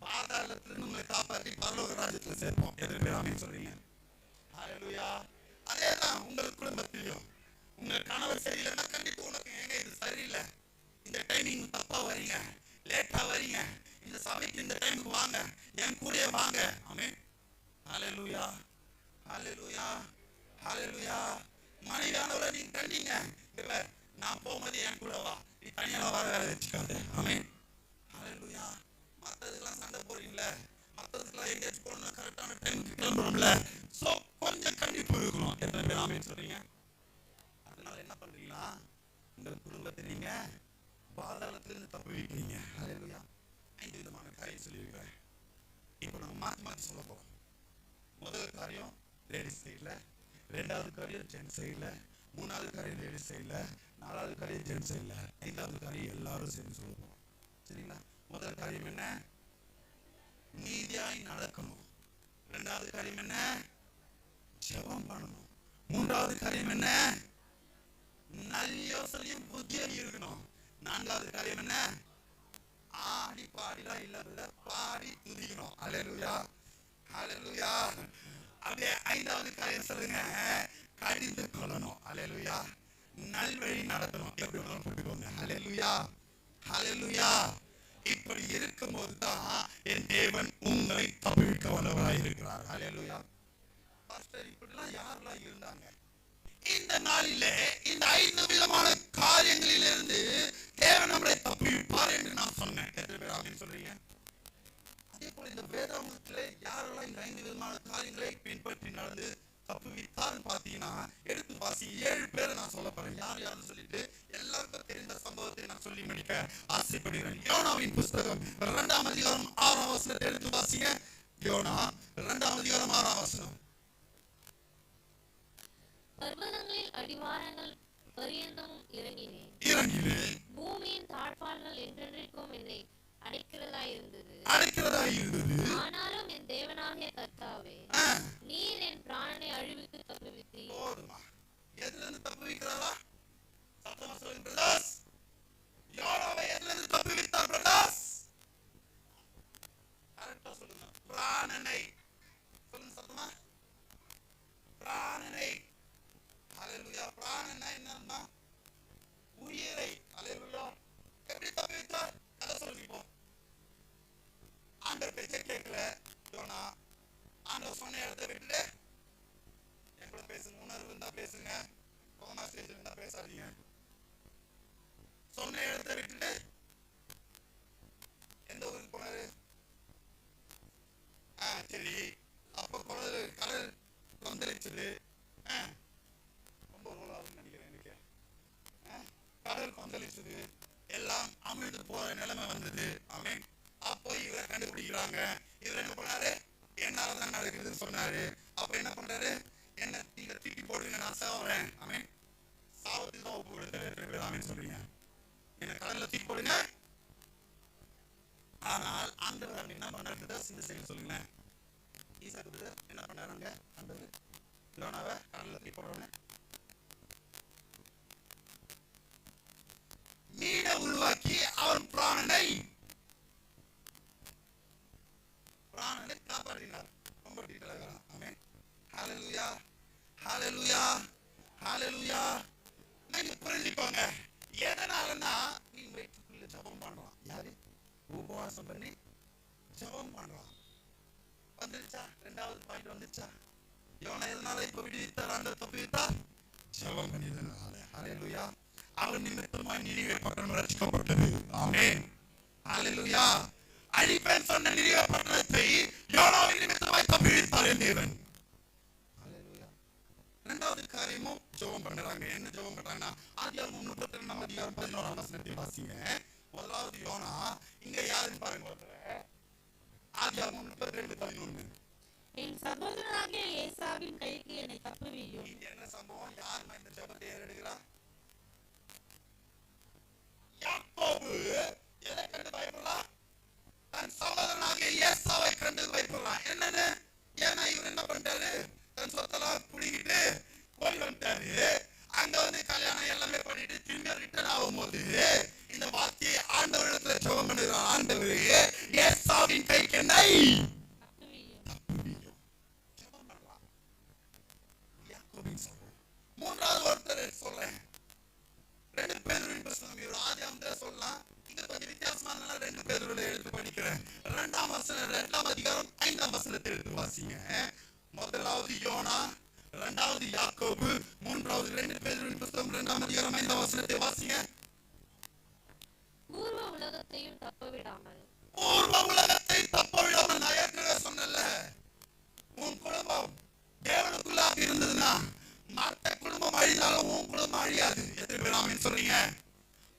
பாதாளத்திலிருந்து உங்களை காப்பாற்றி பரலோக ராஜ்யத்துல சேர்ப்போம். எத்தனை பேர் ஆமென் சொல்றீங்க? ஹல்லேலூயா. அதேதான் உங்கள் குடும்பத்திலையும் உங்க கணவர் சரியில்லைன்னா கண்டித்து உனக்கு எங்க இது சரியில்லை, இந்த டைமிங் தப்பா வரீங்க, லேட்டா வரீங்க, இந்த சபைக்கு இந்த டைமுக்கு வாங்க, என் கூட வாங்க. ஆமென். ஹல்லேலூயா, ஹல்லேலூயா, ஹல்லேலூயா. மனைவியானவரை நீங்க கண்டீங்க, நான் போகும்போது என் கூட வா, நீ தனியா வர வேலை வச்சுக்காது. ஆமென். ஹல்லேலூயா. மற்றதுக்கெல்லாம் சண்டை போறீங்களே, மற்றதுக்கெல்லாம் எங்கேயாச்சும் போகணும் கரெக்டான டைமுக்கு கிளம்புறோம்ல, சோ கொஞ்சம் கண்டிப்பு இருக்கணும். எத்தனை பேர் ஆமென் சொல்றீங்க? அதனால என்ன பண்றீங்களா? உங்க குடும்பத்தை நீங்க பாதாளத்திலிருந்து தப்புவிக்கிறீங்க. ஹல்லேலூயா. 5 விதமான காரியம் சொல்லியிருக்கிறேன். இப்போ நம்ம மாற்றி சொல்ல போறோம். முதல் காரியம் லேடிஸ் சைட்ல, 2வது காரியம் ஜென்ஸ் சைட்ல, 3வது காரியம் லேடிஸ் சைட்ல, 4வது காரியம் ஜென்ஸ் சைட்ல, 5வது காரியம் எல்லாரும் சேர்ந்து சொல்ல போறோம். சரிங்களா? முதல் காரியம் என்ன? நீதியாய் நடக்கணும். 2வது காரியம் என்ன? ஜெபம் பண்ணணும். 3வது காரியம் என்ன? நல்ல யோசனையும் புத்தியும் இருக்கணும். 4வது காரியம் என்ன? ஆடி பாடிலாம் இல்ல, பாடி துதிக்கணும். ஹல்லேலூயா, ஹல்லேலூயா. அப்படியே ஐந்தாவது காரியம் சொல்லுங்க, கடிந்து கொள்ளணும். ஹல்லேலூயா. நல்வழி நடத்தணும். எப்படி வேணாலும் போட்டுக்கோங்க. ஹல்லேலூயா, ஹல்லேலூயா. இப்படி இருக்கும்போது தான் என் தேவன் உங்களை தவிர்க்க வல்லவராய் இருக்கிறார். ஹல்லேலூயா. பாஸ்டர், இப்படிலாம் யாரெல்லாம் இருந்தாங்க இந்த நாளிலே? இந்த 5 விதமான காரியங்களிலிருந்து தேவன் நம்மளை தப்புவிப்பார் என்று நான் சொன்னேன். எத்தனை பேர் ஆமென் சொல்றீங்க? அதே போல இந்த வேதாகமத்திலே யாரெல்லாம் இந்த 5 விதமான காரியங்களை பின்பற்றி நடந்து தப்புவித்தார் பாத்தீங்கன்னா, எடுத்து வாசி 7 பேரை நான் சொல்ல போறேன். யார் யாருன்னு சொல்லிட்டு எல்லாருக்கும் தெரிந்த சம்பவத்தை நான் சொல்லி முடிக்க ஆசைப்படுகிறேன். யோனாவின் புஸ்தகம் 2ஆம் அதிகாரம் 6ஆம் வசனத்தை எடுத்து வாசிங்க. யோனா 2ஆம் அதிகாரம் 6ஆம் வசனம். பர்வதங்களில் அடிவாரங்கள் பரியந்தமும் இறங்கினேன். பூமியின் தாழ்பாள்கள் என்றென்றைக்கும் என்னை அடைக்கிறதாயிருந்தது. ஆனாலும் என் தேவனாகிய கர்த்தாவே, நீர் என் பிராணனை அழிவுக்கு தப்புவித்தீர். போதுமா? எதிலிருந்து தப்புவிக்கிறாரா? சத்தமா சொல்லுங்க பிரதர்ஸ். யோனாவை எதிலிருந்து தப்புவித்தார் பிரதர்ஸ்? கரெக்டா சொல்லுங்க. பிராணனை. சொல்லுங்க சத்தமா. பிராணனை. ஹல்லேலூயா. பிராணனை என்னன்னா உயிரை. ஹல்லேலூயா. எப்படி தப்புவித்தார்? அத சொல்லுங்க. ஆண்டவர் பேச்சை கேட்கல யோனா. ஆண்டவர் சொன்ன இடத்தை விட்டு என் கூட பேசுங்க. உணர்வு இருந்தா பேசுங்க, கோமா ஸ்டேஜ் இருந்தா பேசாதீங்க. சொன்ன இடத்தை விட்டு எந்த ஊருக்கு போனாரு? சரி, அப்ப போனது கடல் கொந்தளிச்சது. ரொம்ப ரோலாகும் நினைக்கிறேன் எனக்கு. கடல் கொந்தளிச்சது, எல்லாம் அமிழ்ந்து போற நிலைமை வந்தது. ஆமென். அப்போ இவரை கண்டுபிடிக்கிறாங்க. இவர் என்ன பண்ணாரு? என்னாலதான் நடக்குதுன்னு சொன்னாரு. அப்ப என்ன பண்றாரு? என்ன நீங்க தூக்கி போடுங்க, நான் சாவுறேன். ஆமென். சாவத்துக்கு தான் ஒப்பு கொடுத்தாரு. ஆமென் சொல்றீங்க. என்ன கடல்ல தூக்கி போடுங்க. ஆனால் ஆண்டவர் என்ன பண்ணாரு? சொல்லுங்க. ஈசாக்கு என்ன பண்ணாருங்க? ஆண்டவர் யோனாவை கடல்ல தூக்கி போடுறோன்னு மீட உருவாக்கி அவன் பிராணனை காப்பாற்றினார். ரொம்ப டீட்டெயிலாக. ஆமென். ஹல்லேலூயா, ஹல்லேலூயா, ஹல்லேலூயா. நீங்க புரிஞ்சுக்கோங்க. எதனாலன்னா நீ வயிற்றுக்குள்ள ஜெபம் பண்றான். யாரு? உபவாசம் பண்ணி ஜெபம் பண்றான். வந்துருச்சா? 2வது பாயிண்ட் வந்துருச்சா? யோனா எதனால இப்ப விடுவித்தார்? ஆண்டவர் தப்புவித்தார்? ஜெபம் பண்ணியதனால. ஹல்லேலூயா. அவர் நிமித்தமாய் நினிவே பட்டணம் ரட்சிக்கப்பட்டது. ஆமென். ஹல்லேலூயா. அழிப்பேன் சொன்ன நினிவே பட்டணத்தை யோனாவின் நிமித்தமாய் தப்புவித்தார் என் தேவன். ஹல்லேலூயா. 2வது காரியமும் ஜெபம் பண்றாங்க. என்ன ஜெபம் பண்றாங்கன்னா, ஆதியாகமம் 32ஆம் அதிகாரம் 11ஆம் வசனத்தை வாசிங்க. முதலாவது யோனா. இங்க யாருன்னு பாருங்க. ஆதியாகமம் 32:11. என் சகோதரனாகிய ஏசாவின் கைக்கு என்னை தப்புவியும். இது என்ன சம்பவம்? யார் இந்த ஜெபத்தை ஏறெடுக்கிறா? யாக்கோபு எதை கண்டு பயப்படலாம்? தன் சகோதரனாகிய ஏசாவை கண்டு பயப்படலாம். என்னன்னு? ஏன்னா இவர் என்ன பண்றாரு? தன் சொத்தெல்லாம் புடிங்கிட்டு போய் வந்துட்டாரு. அங்க வந்து கல்யாணம் எல்லாமே பண்ணிட்டு திரும்ப ரிட்டர்ன் ஆகும்போது இந்த வார்த்தையை ஆண்டவரிடத்துல ஜெபம் பண்ணுகிறார். ஆண்டவரே, ஏசாவின் கைக்கு என்னை தப்புவியும். ஜெபம் பண்ணலாம். யாக்கோபின் சம்பவம். 3வது ஒருத்தர் சொல்றேன். 2 பேதுருவின் புத்தகம். இவர் ஆதியாகமத்துல சொல்லலாம். இங்க கொஞ்சம் வித்தியாசமா இருந்தாலும் 2 பேதுருவில எடுத்து படிக்கிறேன். 2ஆம் வசனம் 2ஆம் அதிகாரம் 5ஆம் வசனத்தை எடுத்து வாசிங்க. முதலாவது யோனா, 2வது யாக்கோபு, 3வது 2 பேதுருவின் புத்தகம் 2ஆம் அதிகாரம் 5ஆம் வசனத்தை வாசிங்க. பூர்வ உலகத்தையும் தப்பவிடாமல். பூர்வ உலகத்தை தப்பவிடாமல். நான் ஏற்கனவே சொன்னேன்ல, உன் குடும்பம் தேவனுக்குள்ளாக இருந்ததுன்னா மற்ற குடும்பம் அழிந்தாலும் உன் குடும்பம் அழியாது. எத்தனை பேர் ஆமென் சொல்றீங்க?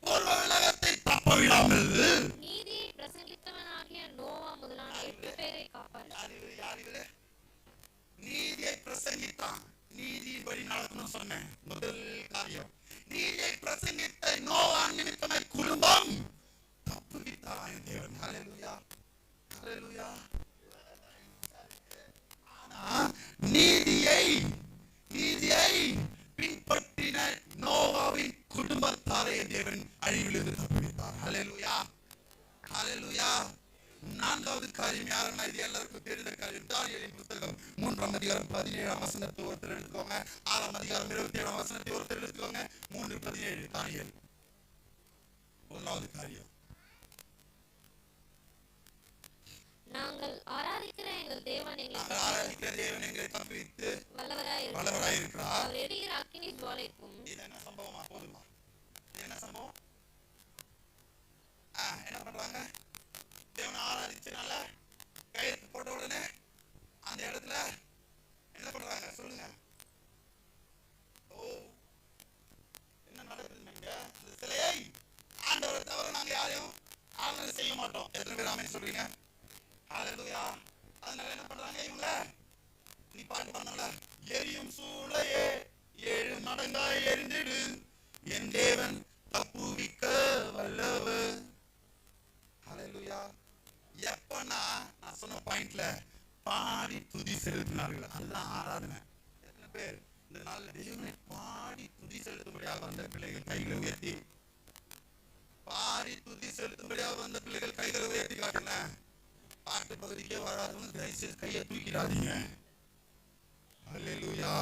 பூர்வ உலகத்தை தப்பவிடாமல் நீதியை பிரசங்கித்தவனாகிய நோவா முதலான 8 பேரை காப்பாற்றினார். யார் இவரு? நீதியை பிரசங்கித்தான். நீதியின்படி நடக்கணும் சொன்னேன். முதல் காரியம் நீதியை பிரசங்கித்த நோவா நிமித்தமாய் குடும்பம் தப்புவித்தார் என் தேவன். ஹல்லேலூயா, ஹல்லேலூயா. நீதியை பின்பற்றின நோவாவின் குடும்பத்தாரை தேவன் அழிவிலிருந்து தப்புவித்தார். ஹல்லேலூயா, ஹalleluya. நான்காவது காரியம் யாருன்னா இது எல்லாருக்கும் தெரிந்த காரியம். தானியேலின் புத்தகம் 3ஆம் அதிகாரம் 17ஆம் வசனத்தை ஒருத்தர் எடுத்துக்கோங்க. 6ஆம் அதிகாரம் 27ஆம் வசனத்தை ஒருத்தர் எடுத்துக்கோங்க. 3:17 தானியேல். முதலாவது காரியம், நாங்கள் ஆராதிக்கிற எங்கள் தேவன் எங்களை தப்புவித்து வல்லவராய் இருக்கிறார். அவர் எரிகிற அக்கினி ஜுவாலைக்கும். இது என்ன சம்பவமா? போதுமா? இது என்ன சம்பவம்? என்ன பண்றாங்க? தேவனை ஆராதிச்சனால கையெழுத்து போட்ட உடனே அந்த இடத்துல என்ன பண்றாங்க சொல்லுங்க? ஓ, என்ன நடக்குது? இந்த சிலையை ஆண்டவரை தவிர நாங்க யாரையும் ஆராதனை செய்ய மாட்டோம். எத்தனை பேர் ஆமென் சொல்றீங்க? ஹalleluya. அதனால என்ன பண்றாங்க இவங்க? நீ பாட்டு பண்ணல, எரியும் சூளையே 7 மடங்காய் எரிந்திடு, என் தேவன் தப்புவிக்க வல்லவர். ஹalleluya. எப்பனா நான் சொன்ன பாயிண்ட்ல பாடி துதி செலுத்தினார்கள், அதுதான் ஆராதனை. எத்தனை பேர் இந்த நாள்ல தேவனை பாடி துதி செலுத்தும்படியாக வந்த பிள்ளைகள் கைகளை உயர்த்தி, பாடி துதி செலுத்தும்படியாக வந்த பிள்ளைகள் கைகளை உயர்த்தி காட்டுங்க. பாட்டு பகுதிக்கே வராதவங்க தயவுசெய்து கையை தூக்கிடாதீங்க. ஹalleluya,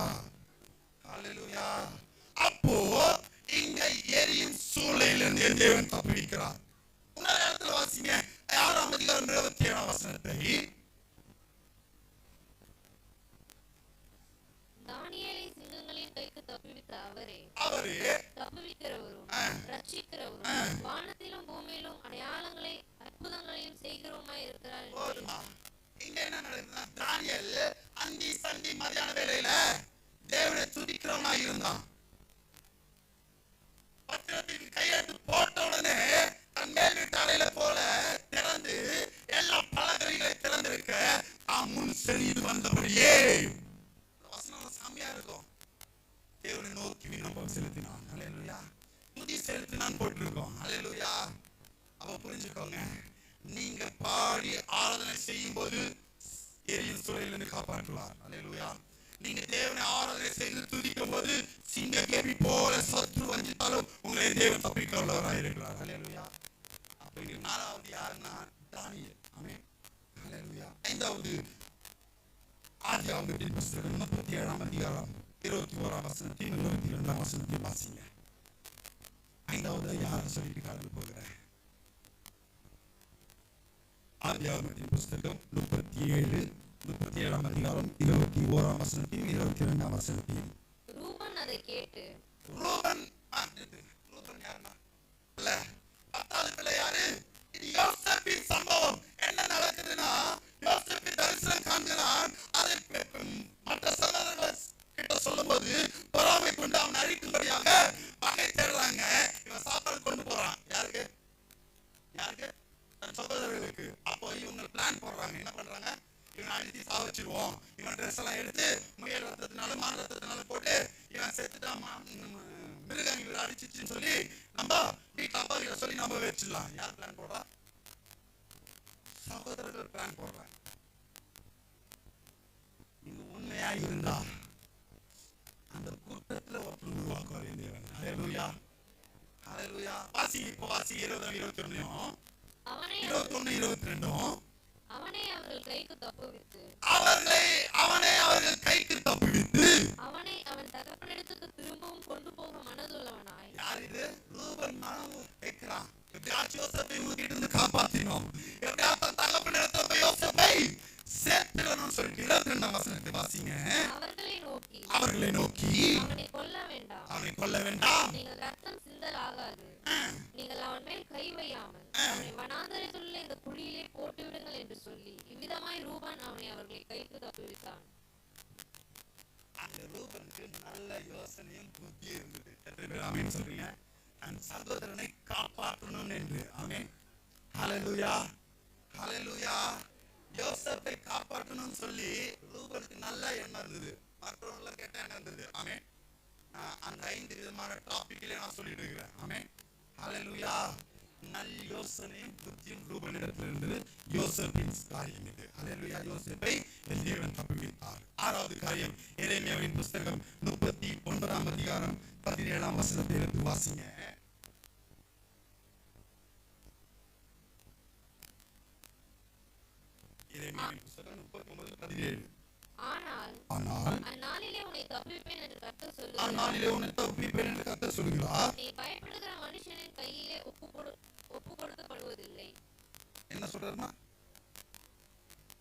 ஹalleluya. அப்போ இங்க எரியும் சூளையிலிருந்து தேவன் தப்புவிக்கிறார். இன்னொரு இடத்துல வாசிங்க, 6ஆம் அதிகாரம் 27ஆம் வசனத்தை. தானியேலை சிங்கங்களின் கைக்கு தப்புவித்த அவரே தப்புவிக்கிறவரும் ரட்சிக்கிறவரும் வானத்திலும் பூமியிலும் அடையாளங்களை அற்புதங்களையும் செய்கிறவருமாய் இருக்கிறார். இங்க என்ன நடக்குதுன்னா, தானியேல் அந்தி சந்தி மதியான வேளையில தேவனை துதிக்கிறவனாய் இருந்தான். பத்திரத்தின் கையெழுத்து போட்ட உடனே தன் மேல் வீட்டாளையில போல திறந்து எல்லா பலகரிகளை திறந்திருக்க முன் செறிந்து வந்தபடியே வசனம் சாமியா இருக்கும். தேவனை நோக்கி நம்ம செலுத்தினான். ஹalleluya. துதி செலுத்தினான் போட்டிருக்கோம். ஹalleluya. அப்ப புரிஞ்சுக்கோங்க, நீங்க பாடி ஆராதனை செய்யும் போது எரியும் சூளையிலிருந்து காப்பாற்றுவார். ஹalleluya. நீங்க தேவனை ஆராதனை செய்து துதிக்கும் போது சிங்கக்கேபி போல சத்ரு வஞ்சித்தாலும் உங்களை தேவன் தப்பிக்க உள்ளவராய் இருக்கிறார். ஹalleluya. அப்ப இது 4வது யாருன்னா தானியேல். ஆமென். ஹalleluya. 5வது ஆதியாகமத்தின் புத்தகம் 37ஆம் அதிகாரம் 21ஆம் வசனத்தில் 22ஆம் வசனத்தில் வாசிங்க. 5வது யாரை சொல்லிட்டு காட்ட போகிறேன்? ஆதியாகமத்தின் புத்தகம் 37ஆம் அதிகாரம் 21ஆம் வசனத்தில் 22ஆம் வசனத்தில். ரூபன் அதை கேட்டு, ரூபன் யாருன்னா இல்ல, 10வது பிள்ளை யாரு? இது யோசேப்பின் சம்பவம். என்ன நடக்குதுன்னா, யோசேப்பு தரிசனம் காண்கிறான். அதை மற்ற சகோதரர்கள் கிட்ட சொல்லும்போது பொறாமை கொண்டு அவன் அழிக்கும்படியாக வகை தேடுறாங்க. இவன் சாப்பாடு கொண்டு போறான். யாருக்கு? தன் சகோதரர்களுக்கு. அப்போ இவங்க பிளான் போடுறாங்க. என்ன பண்றாங்க? இவன் அழித்து சாவச்சிருவோம், இவன் ட்ரெஸ் எல்லாம் எடுத்து முயல் ரத்தத்தினால மான் ரத்தத்தினால போட்டு இவன் செத்துட்டா மிருகங்கள் அடிச்சிச்சுன்னு சொல்லி நம்ம வீட்டுல அப்பா கிட்ட சொல்லி நம்ம வச்சிடலாம். யார் பிளான் போடுறா? சகோதரர்கள் பிளான் போடுறாங்க. இது உண்மையா இருந்தா அந்த கூட்டத்துல ஒருத்தர் உருவாக்குவார். ஹalleluya, ஹalleluya. வாசி 20-21 அவனே அவர்கள் கைக்கு தப்புவித்து அவனை அவன் தகப்பனிடத்துக்கு திரும்பவும் கொண்டு போக மனதுள்ளவனாய். யார் இது? ரூபன் மனம் கேட்கிறான். எப்படியாச்சும் யோசேப்பை உங்ககிட்ட இருந்து காப்பாத்தினோம், எப்படியாச்சும் தகப்பனிடத்துல போய் யோசேப்பை சேர்த்துடணும்னு சொல்லிட்டு 22ஆம் வசனத்தை வாசிங்க. அவர்களை நோக்கி அவனை கொல்ல வேண்டாம், நீங்கள் ரத்தம் சிந்தல் ஆகாது, நீங்கள் அவன் மேல் கை வையாமல் அவனை வனாந்தரத்திலுள்ள இந்த குழியிலே போட்டு விடுங்கள் என்று சொல்லி இவ்விதமாய் ரூபன் அவனை அவர்களை கைக்கு தப்புவித்தான். அந்த ரூபனுக்கு நல்ல யோசனையும் புத்தி இருந்தது. எத்தனை பேர் ஆமென் சொல்றீங்க? அந்த சகோதரனை காப்பாற்றணும் என்று. ஆமென். ஹalleluya, ஹalleluya. யோசேப்பை காப்பாற்றணும்னு சொல்லி ரூபனுக்கு நல்ல எண்ணம் இருந்தது, மற்றவங்களுக்கு கெட்ட எண்ணம் இருந்தது. ஆமென். அந்த 5 விதமான டாபிக்ல நான் சொல்லிட்டு இருக்கிறேன். ஆமென். ஹalleluya. நல்ல யோசனையும் புத்தியும் ரூபனிடத்தில் இருந்தது. யோசேப்பின் காரியம் இது. ஹalleluya. யோசேப்பை தேவன் தப்புவித்தார். 6வது காரியம், எரேமியாவின் புத்தகம் 39ஆம் அதிகாரம் 17ஆம் வசனத்தை எடுத்து வாசிங்க. புத்தகம் 39:17. ஆனால் ஆனால் அந்நாளிலே உன்னை தப்புவிப்பேன் என்று கர்த்தர் அந்நாளிலே உன்னை தப்புவிப்பேன் என்று கர்த்தர் சொல்கிறார். நீ பயப்படுகிற மனுஷனின் கையிலே ஒப்பு கொடுக்கப்படுவதில்லை. என்ன சொல்றாருமா?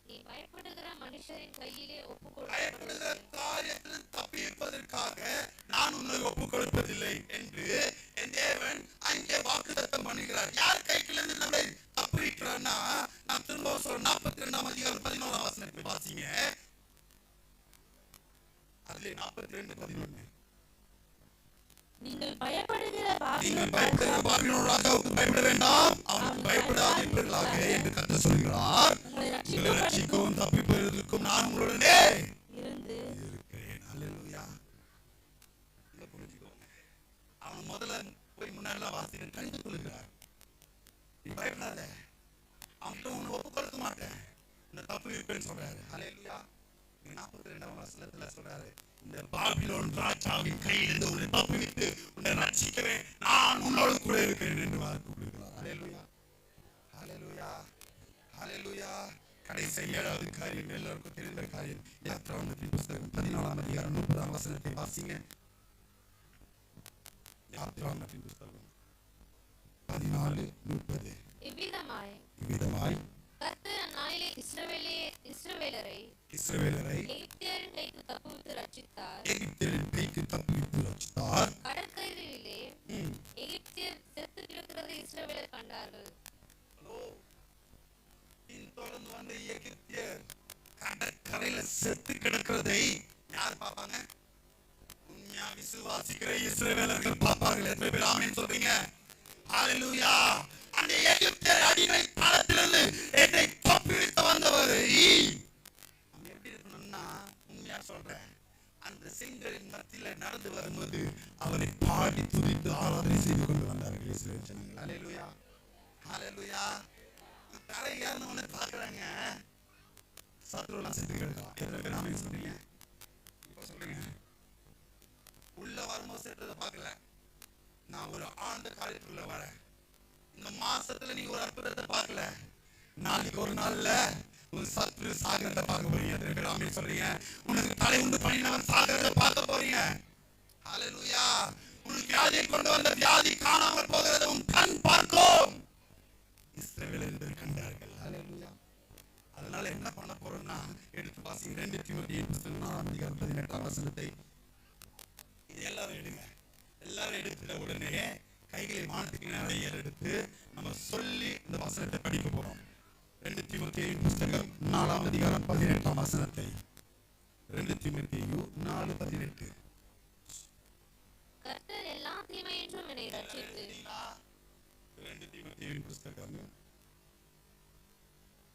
நீ பயப்படுகிற மனுஷரின் கையிலே ஒப்பு பயப்படுகிற காரியத்தில் தப்பிப்பதற்காக நான் உன்னை ஒப்பு கொடுப்பதில்லை என்று என் தேவன் அங்கே வாக்குத்தத்தம் பண்ணுகிறார். யார் கையிலிருந்து நம்மளை தப்புவிக்கிறார்னா, நாம் திரும்ப சொல்றோம் 42ஆம் அதிகாரம் 11ஆம் வசனத்தை வாசிங்க. அதிலே 42:11. நீங்கள் பயப்படுகிற பாபிலோன் ராஜாவுக்கு பயப்பட வேண்டாம், அவனுக்கு பயப்படாதீர்களாக என்று கர்த்தர் சொல்கிறார். உங்களை ரட்சிக்கவும் தப்பிப்பதற்கும் நான் உங்களுடனே இருந்து இருக்கிறேன். அல்லேலூயா. இத புரிஞ்சுக்கோங்க. அவன் முதல்ல போய் முன்னாடி வாசிக்கிறேன் கணித்து கொள்கிறார். நீ பயப்படாத, அவன்கிட்ட உன்னை ஒப்பு கொடுக்க மாட்டேன், இந்த தப்பு இருப்பேன்னு சொல்றாரு. அல்லேலூயா. 42ஆம் வசனத்துல சொல்றாரு, இந்த பாபிலோன் ராஜாவின் கையிலிருந்து உன்னை தப்புவித்து உன்னை ரட்சிக்கிறேன், நான் உன்னோடு கூட இருக்கிறேன் என்று வாக்கு கொடுக்கிறார். அல்லேலூயா. அல்லேலூயா. அல்லேலூயா. கடைசி 7வது காரியம் எல்லாருக்கும் தெரிந்த காரியம். யாத்ராகமத்தின் புத்தகம் 14ஆம் அதிகாரம் 30ஆம் வசனத்தை வாசிங்க. யாத்ராகமத்தின் புத்தகம் 14:30. இவ்விதமாய் கர்த்தர் அந்நாளிலே இஸ்ரவேலரை எகிப்தியரின் கைக்கு தப்புவித்து ரட்சித்தார். கடற்கரையிலே எகிப்தியர் செத்து கிடக்கிறதை இஸ்ரவேலர் கண்டார்கள். தொடர்ந்து வந்த எகிப்தியர் கடற்கரையில செத்து கிடக்கிறதை யார் பார்ப்பாங்க? உண்மையா விசுவாசிக்கிற இஸ்ரவேலர்கள் பார்ப்பார்கள். எத்தனை பேர் ஆமென் சொல்றீங்க? ஹalleluya. அந்த எகிப்தியர் அடிமை தளத்திலிருந்து என்னை தப்புவித்து வந்தவரை அவன் எப்படி இருக்கணும்னா, உண்மையா சொல்றேன், அந்த செங்கலின் மத்தியில நடந்து வரும்போது அவரை பாடி துதித்து ஆராதனை செய்து கொண்டு வந்தார்கள் இஸ்ரவேல் ஜனங்கள். ஹalleluya. ஹalleluya. கரையான்னு ஒண்ணு பாக்குறாங்க, சத்ருலாம் செத்து கிடக்கலாம். எத்தனை பேர் ஆமென் சொல்றீங்க? இப்ப சொல்றீங்க. உள்ள வரும்போது செத்ததை பார்க்கல, நான் ஒரு ஆண்டு காலத்துக்குள்ள வரேன், இந்த மாசத்துல நீங்க ஒரு அற்புதத்தை பார்க்கல, நாளைக்கு ஒரு நாள்ல ஒரு சத்ரு சாகிறத பார்க்க போறீங்க. எத்தனை பேர் ஆமென் சொல்றீங்க? உனக்கு தலை உண்டு பண்ணினவன் சாகிறத பார்க்க போறீங்க. ஹalleluya. உனக்கு வியாதியை கொண்டு வந்த வியாதி காணாமல் போகிறத உன் கண் பார்க்கும். இஸ்ரவேலர்கள் கண்டார்கள். ஹalleluya. அதனால என்ன பண்ண போறோம்னா, எடுத்து வாசிங்க 2 தீமோத்தேயு புத்தகம் 4ஆம் அதிகாரம் 18ஆம் வசனத்தை. இது எல்லாரும் எடுங்க. எல்லாரும் எடுத்த உடனே கைகளை வானத்துக்கு நேரா எடுத்து நம்ம சொல்லி இந்த வசனத்தை படிக்க போறோம். 2 தீமோத்தேயு புத்தகம் 4ஆம் அதிகாரம் 18ஆம் வசனத்தை. 2 தீமோத்தேயு 4:18. கர்த்தர் எல்லா தீமையின்றும் என்னை ரட்சித்து 2 தீமோத்தேயு புத்தகம்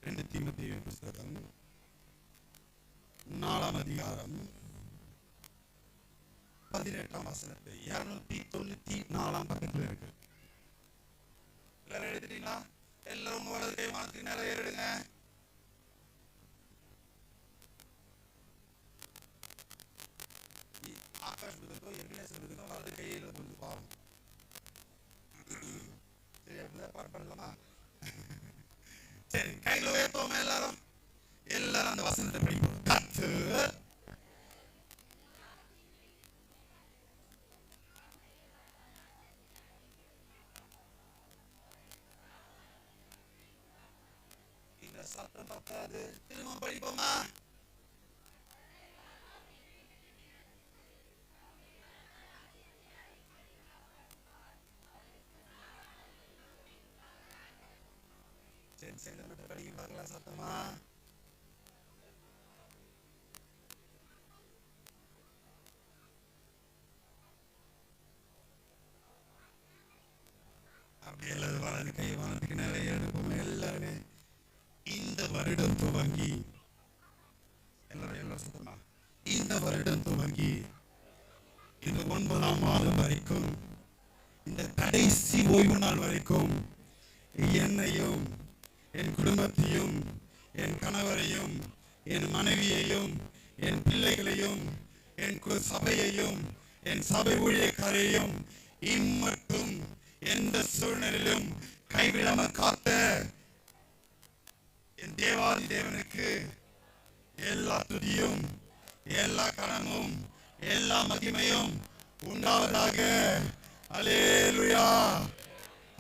2 தீமோத்தேயு புத்தகம் 4ஆம் அதிகாரம் 18ஆம் வசனத்தை 294ஆம் பக்கத்துல இருக்கு. எல்லாரும் எடுத்துட்டீங்களா? எல்லாரும் உங்க வலது கை வானத்துக்கு நேரா ஏறிடுங்க. ஆகாஷ் புத்தகம் எபிரேயர் புத்தகம் வலது கையில கொண்டு பாருங்க. சரி, அப்படியே பாட்டு பண்ணலாமா? சரி, கையில உயர்த்துவோம் எல்லாரும். எல்லாரும் அந்த வசனத்தை படிப்போம். கர்த்தர் இந்த சத்தம் பத்தாது, திரும்ப படிப்போமா? சரி, மட்டும் படிக்க பார்க்கலாம் சத்தமா. அப்படி எல்லாரும் வலது கை வானத்துக்கு நிறைய எடுப்போம் எல்லாருமே. இந்த வருடம் துவங்கி எல்லாரும் சத்தமா, இந்த வருடம் துவங்கி இந்த 9ஆம் மாதம் வரைக்கும், இந்த கடைசி ஓய்வு நாள் வரைக்கும் என்னையும் என் குடும்பத்தையும் என் கணவரையும் என் மனைவியையும் என் பிள்ளைகளையும் என் சபையையும் என் சபை ஊழியக்காரையும் இம்மட்டும் எந்த சூழ்நிலையிலும் கைவிடாம காத்த என் தேவாதி தேவனுக்கு எல்லா துதியும் எல்லா கனமும் எல்லா மகிமையும் உண்டாவதாக. அல்லேலூயா,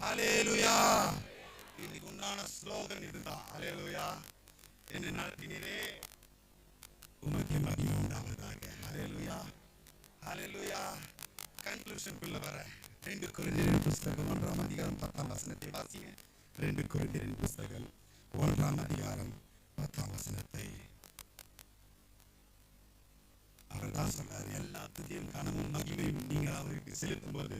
அல்லேலூயா. இன்னைக்கு உண்டான ஸ்லோகன் இதுதான். அல்லேலூயா. என்னை நடத்தினீரே, உமக்கு மகிமை உண்டாவதாக. அல்லேலூயா, அல்லேலூயா. கன்க்ளூஷனுக்குள்ள வர 2 கொரிந்தியர் புத்தகம் 1ஆம் அதிகாரம் 10ஆம் வசனத்தை வாசிங்க. 2 கொரிந்தியர் புத்தகம் 1ஆம் அதிகாரம் 10ஆம் வசனத்தை. அவர் தான் சொன்னார், எல்லா துதியும் கனமும் மகிமையும் நீங்கள் அவருக்கு செலுத்தும் போது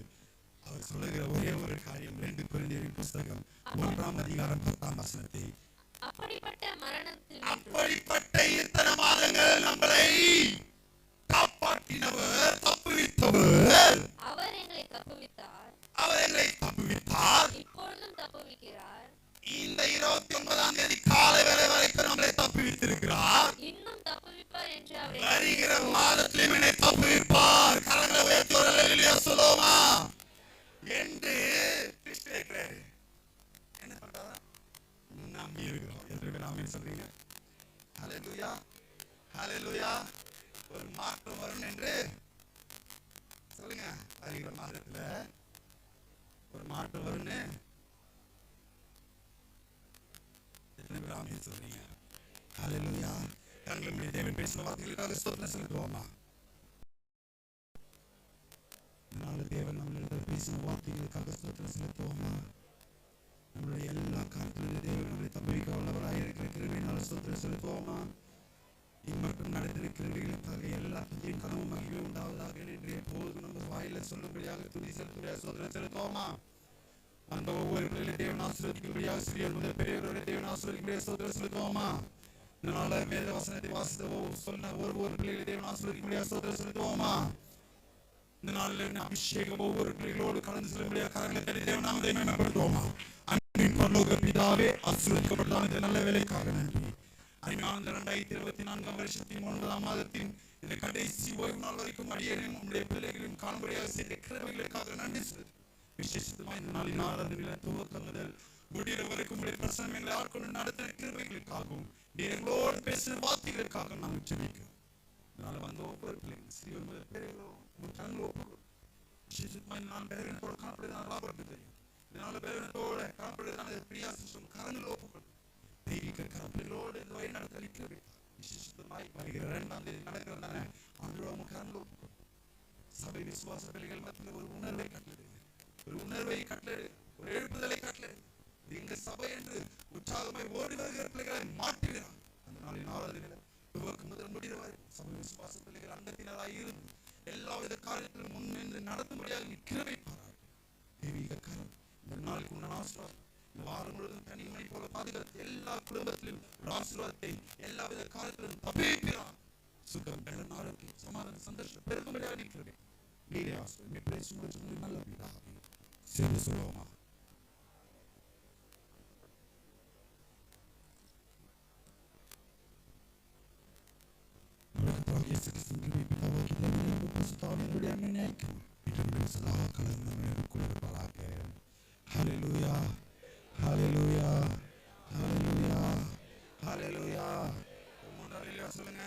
அவர் சொல்லுகிற ஒரே ஒரு காரியம் 2 கொரிந்தியர் புத்தகம் 1ஆம் அதிகாரம் 10ஆம் வசனத்தை. அப்படிப்பட்ட இத்தனை மாதங்கள் நம்மளை காப்பாற்றினவர், தப்புவித்தவர். அவர் எங்களை தப்புவித்தார், இப்பொழுதும் தப்புவிக்கிறார். இந்த 29ஆம் தேதி காலை வேளை வரைக்கும் நம்மளை தப்புவித்திருக்கிறார், இன்னும் தப்புவிப்பார் என்று அவர் வருகிற மாதத்திலும் என்னை தப்புவிப்பார். கரங்களை உயர்த்தி ஒரு அல்லேலூயா சொல்லுவோமா என்று என்ன பண்றாரா? நம்பி இருக்கிறோம். எதற்கு நாமே சொல்றீங்க? அல்லேலூயா, அல்லேலூயா. ஒரு மாற்றம் வரும் என்று சொல்லுங்க. வருகிற மாதத்துல ஒரு மாற்றம் வரும்னு சொல்றீங்க. அல்லேலூயா. கண்களுடைய தேவன் பேசுற வார்த்தைகளுக்காக ஸ்தோத்திரம் செலுத்துவோமா? இதனால தேவன் நம்மளிடம் பேசின வார்த்தைகளுக்காக ஸ்தோத்திரம் செலுத்துவோமா? நம்மளுடைய எல்லா காரியத்திலும் தேவன் நம்மளை தப்புவிக்க வல்லவராய் இருக்கிற கிருபையினால ஸ்தோத்திரம் செலுத்துவோமா? இம்மட்டும் நடந்திருக்கிறவர்களுக்காக எல்லா துதியும் கனமும் மகிமையும் உண்டாவதாக என்று எப்போதும் நம்ம வாயில சொல்லும்படியாக துதி செலுத்தும்படியாக ஸ்தோத்திரம் செலுத்துவோமா? அந்த ஒவ்வொரு பிள்ளைகளை தேவன் ஆசீர்வதிக்கும்படியாக சிறியோர் முதல் பெரியவருடைய தேவன் ஆசீர்வதிக்கும்படியாக ஸ்தோத்திரம் செலுத்துவோமா? இதனால வேத வசனத்தை வாசித்த சொன்ன ஒவ்வொரு பிள்ளைகளை தேவன் ஆசீர்வதிக்கும்படியாக ஸ்தோத்திரம் செலுத்துவோமா? இந்த நாளில் அபிஷேகம் ஒவ்வொரு பிள்ளைகளோடு கலந்து செல்லும்படியாக காரணங்களை தேடி தேவன் நாமத்தை மேம்படுத்துவோமா? அன்பின் பரலோக பிதாவே, ஆசீர்வதிக்கப்பட்டதான இந்த நல்ல வேலைக்காக நன்றி. அருமையான 2024ஆம் வருஷத்தின் 9ஆம் மாதத்தின் இந்த கடைசி ஓய்வு நாள் வரைக்கும் அடியேனும் உங்களுடைய பிள்ளைகளையும் காண்படியாக செய்த கிருபைகளுக்காக நன்றி செலுத்து. விசேஷமாக இந்த நாளின் ஆராதனையில துவக்கம் முதல் முடிகிற வரைக்கும் உங்களுடைய பிரசன்னம் எங்களை ஆட்கொண்டு நடத்தின கிருபைகளுக்காகவும் எங்களோடு பேசின வார்த்தைகளுக்காக நாங்கள் ஜெபிக்கிறோம். இதனால வந்த ஒவ்வொரு பிள்ளைகளும் சிறியோர் முதல் பெரியவர்களோ கண்களோ விசேஷமாக இந்த நாள் பேரனத்தோடு காணப்படுதான் ராபர்ட் தெரியும். இதனால பேரனத்தோட காணப்படுதான் பிரியாசம் கரங்கள் ஒப்புக்கொள்ளும். தெய்வீக கரங்களோடு இந்த வழி நடத்தளிக்கிறது. விசேஷமாய் வருகிற 2ஆம் தேதி நடக்கிறதான ஆண்டவரும் கரங்கள் ஒப்புக்கொள்ளும். சபை விசுவாச பிள்ளைகள் மத்தியில் ஒரு உணர்வை கட்டளை, ஒரு எழுப்புதலை கட்டளை. எங்க சபை என்று உற்சாகமாய் ஓடி வருகிற பிள்ளைகளை மாற்றுகிறார். அந்த நாளின் ஆராதனையில துவக்கம் முதல் முடிகிறவரை சபை விசுவாச பிள்ளைகள் அங்கத்தினராய் இருந்து எல்லாவித காரியத்திலும் முன்னின்று நடத்தும்படியாக கிருபை பாராட்டு. தெய்வீக கரம் இந்த நாளுக்கு உண்டான ஆசீர்வாதம் வாரம் முழுவதும் கனிமணி போல பாதுகாத்து எல்லா குடும்பத்திலும் ஒரு ஆசீர்வாதத்தை எல்லாவித காரியத்திலும் தப்பிக்கிறார். சுகம், பலன், ஆரோக்கியம், சமாதானம், சந்தோஷம் பெருகும்படியாக இருக்கிறது. நீரே ஆசீர்வாதம் பேசும் நல்ல பிதாவே சேர்ந்து சொல்லுவோமா? Hallelujah, hallelujah, hallelujah, hallelujah. சொல்லுங்க.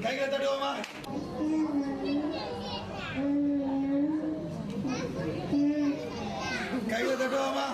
கைகளை தட்டுவோமா? கைகளை தட்டுவோமா?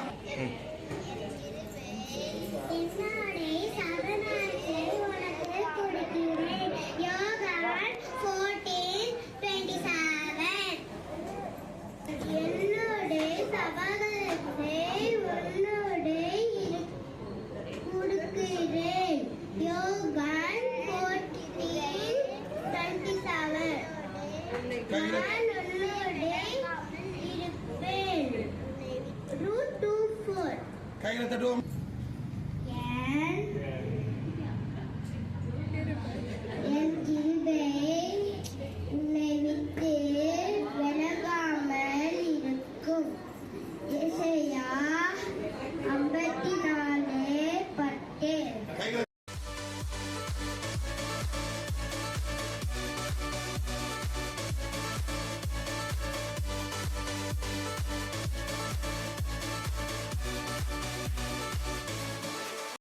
கைகளை தட்டுவோம்.